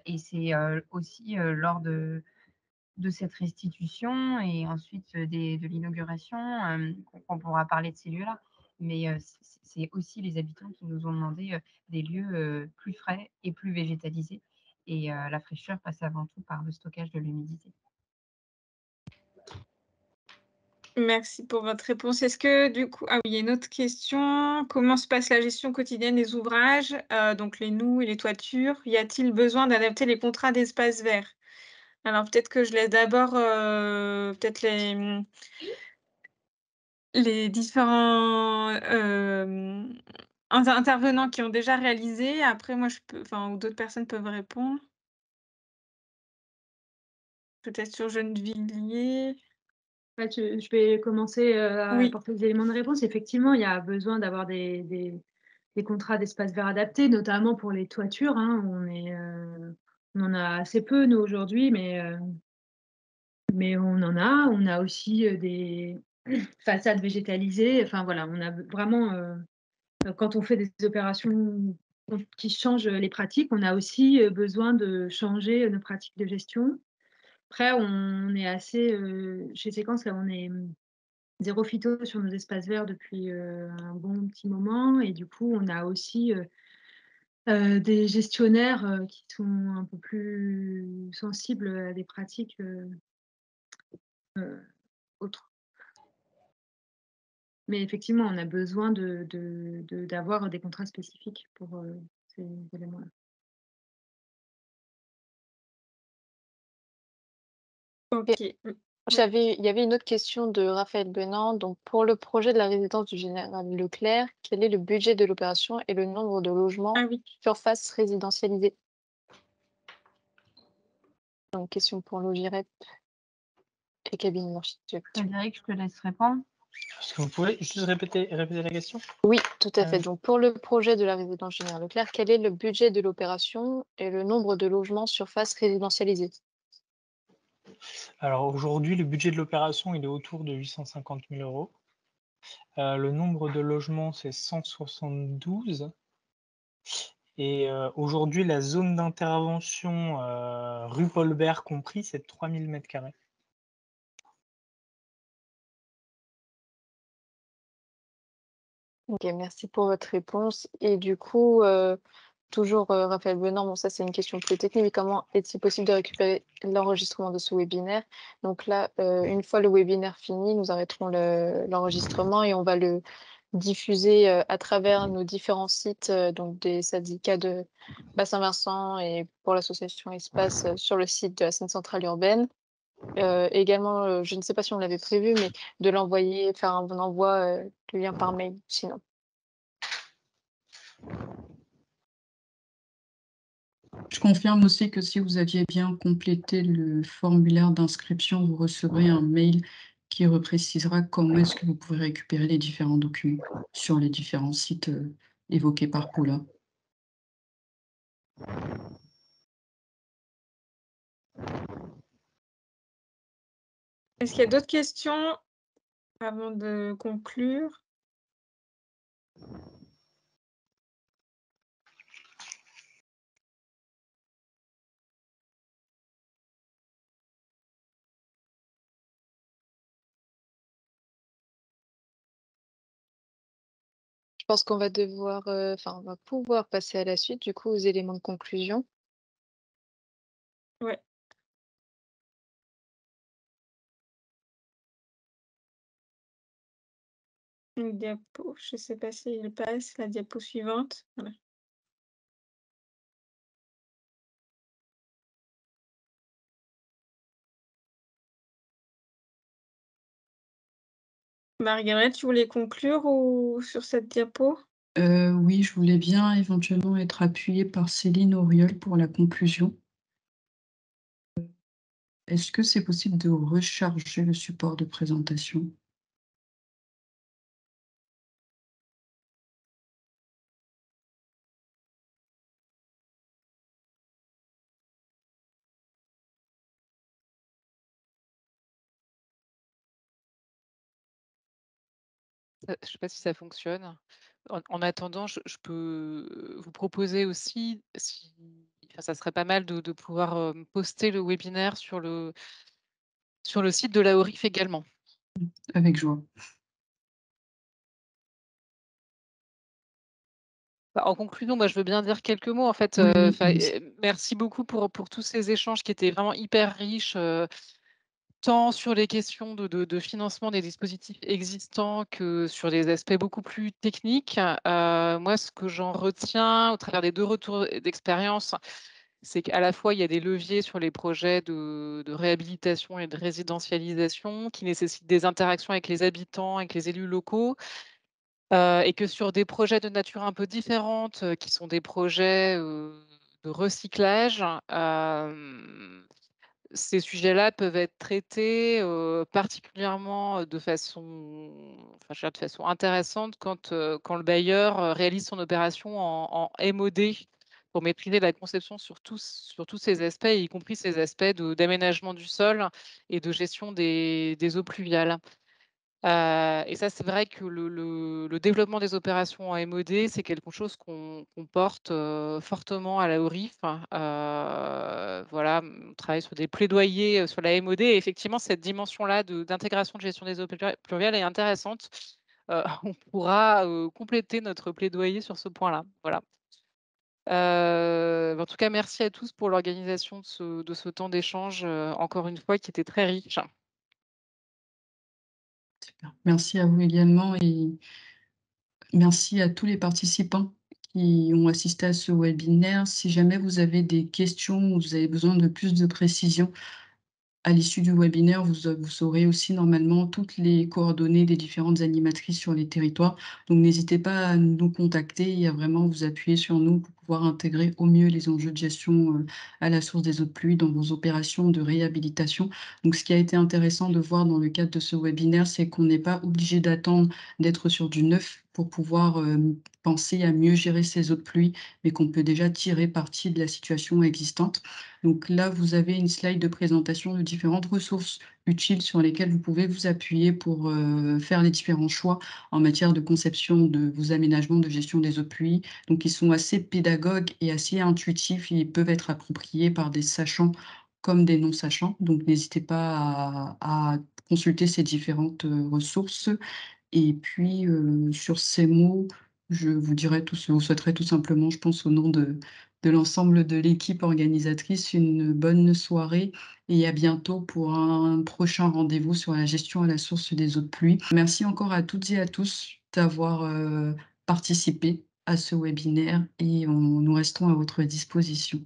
Et c'est, aussi, lors de cette restitution et ensuite, de l'inauguration, qu'on pourra parler de ces lieux-là. Mais, c'est aussi les habitants qui nous ont demandé, des lieux, plus frais et plus végétalisés et la fraîcheur passe avant tout par le stockage de l'humidité. Merci pour votre réponse. Est-ce que du coup ah oui, il y a une autre question. Comment se passe la gestion quotidienne des ouvrages, donc les noues et les toitures? Y a-t-il besoin d'adapter les contrats d'espaces verts? Alors peut-être que je laisse d'abord, peut-être les différents, intervenants qui ont déjà réalisé. Après moi je peux ou d'autres personnes peuvent répondre. Peut-être sur Gennevilliers? En fait, je vais commencer, à Oui. apporter des éléments de réponse. Effectivement, il y a besoin d'avoir des contrats d'espaces verts adaptés, notamment pour les toitures, hein. On en a assez peu nous aujourd'hui, mais on en a. On a aussi, des façades végétalisées. Enfin voilà, on a vraiment, quand on fait des opérations qui changent les pratiques, on a aussi, besoin de changer nos pratiques de gestion. Après, on est assez, chez Séquence, là, on est, zéro phyto sur nos espaces verts depuis, un bon petit moment et du coup, on a aussi, des gestionnaires, qui sont un peu plus sensibles à des pratiques, autres. Mais effectivement, on a besoin d'avoir des contrats spécifiques pour, ces éléments-là. OK. Il y avait une autre question de Raphaël Benand. Donc, pour le projet de la résidence du général Leclerc, quel est le budget de l'opération et le nombre de logements Ah oui. surface résidentialisée? Donc, question pour l'OGIREP et cabinet d'architecture. Frédéric, je te laisse répondre. Est-ce que vous pouvez juste répéter la question? Oui, tout à fait. Donc, pour le projet de la résidence générale Leclerc, quel est le budget de l'opération et le nombre de logements surface résidentialisée? Alors aujourd'hui, le budget de l'opération, il est autour de 850 000 €. Le nombre de logements, c'est 172 et aujourd'hui, la zone d'intervention, rue Paul Bert compris, c'est 3000 m². OK, merci pour votre réponse et du coup, toujours, Raphaël Benand, bon ça c'est une question plus technique, mais comment est-il possible de récupérer l'enregistrement de ce webinaire? Donc là, une fois le webinaire fini, nous arrêterons l'enregistrement et on va le diffuser, à travers nos différents sites, donc des syndicats de Bassin-Vincent et pour l'association Espace, sur le site de la scène centrale urbaine. Également, je ne sais pas si on l'avait prévu, mais de l'envoyer, faire un envoi, du lien par mail sinon. Je confirme aussi que si vous aviez bien complété le formulaire d'inscription, vous recevrez un mail qui reprécisera comment est-ce que vous pouvez récupérer les différents documents sur les différents sites, évoqués par Paula. Est-ce qu'il y a d'autres questions avant de conclure? pense qu'on va devoir, on va pouvoir passer à la suite, du coup, aux éléments de conclusion. Ouais. Une diapo, je sais pas s'il passe, la diapo suivante. Voilà. Marguerite, tu voulais conclure ou sur cette diapo? Oui, je voulais bien éventuellement être appuyée par Céline Auriol pour la conclusion. Est-ce que c'est possible de recharger le support de présentation? Je sais pas si ça fonctionne. En attendant, je peux vous proposer aussi, si enfin, ça serait pas mal de pouvoir, poster le webinaire sur le site de l'AORIF également. Avec joie. Bah, en conclusion, moi, je veux bien dire quelques mots en fait, Oui, oui, enfin, allez-y. merci beaucoup pour tous ces échanges qui étaient vraiment hyper riches, tant sur les questions de financement des dispositifs existants que sur des aspects beaucoup plus techniques. Moi, ce que j'en retiens au travers des 2 retours d'expérience, c'est qu'à la fois, il y a des leviers sur les projets de réhabilitation et de résidentialisation qui nécessitent des interactions avec les habitants, avec les élus locaux, et que sur des projets de nature un peu différente, qui sont des projets, de recyclage, ces sujets-là peuvent être traités, particulièrement, de façon enfin, je veux dire de façon intéressante quand le bailleur, réalise son opération en MOD pour maîtriser la conception sur tous ces aspects, y compris ces aspects d'aménagement du sol et de gestion des eaux pluviales. Et ça, c'est vrai que le développement des opérations en MOD, c'est quelque chose qu'on porte, fortement à la ORIF, hein. Voilà, on travaille sur des plaidoyers, sur la MOD et effectivement, cette dimension-là d'intégration de gestion des eaux pluviales est intéressante. On pourra, compléter notre plaidoyer sur ce point-là. Voilà. En tout cas, merci à tous pour l'organisation de ce temps d'échange, encore une fois, qui était très riche. Super. Merci à vous également et merci à tous les participants qui ont assisté à ce webinaire. Si jamais vous avez des questions ou vous avez besoin de plus de précisions, à l'issue du webinaire, vous aurez aussi normalement toutes les coordonnées des différentes animatrices sur les territoires. Donc n'hésitez pas à nous contacter et à vraiment vous appuyer sur nous pour pouvoir intégrer au mieux les enjeux de gestion, à la source des eaux de pluie dans vos opérations de réhabilitation. Donc ce qui a été intéressant de voir dans le cadre de ce webinaire, c'est qu'on n'est pas obligé d'attendre d'être sur du neuf pour pouvoir, penser à mieux gérer ces eaux de pluie, mais qu'on peut déjà tirer parti de la situation existante. Donc là, vous avez une slide de présentation de différentes ressources utiles sur lesquelles vous pouvez vous appuyer pour, faire les différents choix en matière de conception de vos aménagements de gestion des eaux de pluie. Donc ils sont assez pédagogues et assez intuitifs. Ils peuvent être appropriés par des sachants comme des non-sachants. Donc n'hésitez pas à consulter ces différentes, ressources. Et puis, sur ces mots, je vous souhaiterai tout simplement, je pense au nom de l'ensemble de l'équipe organisatrice, une bonne soirée et à bientôt pour un prochain rendez-vous sur la gestion à la source des eaux de pluie. Merci encore à toutes et à tous d'avoir, participé à ce webinaire et nous restons à votre disposition.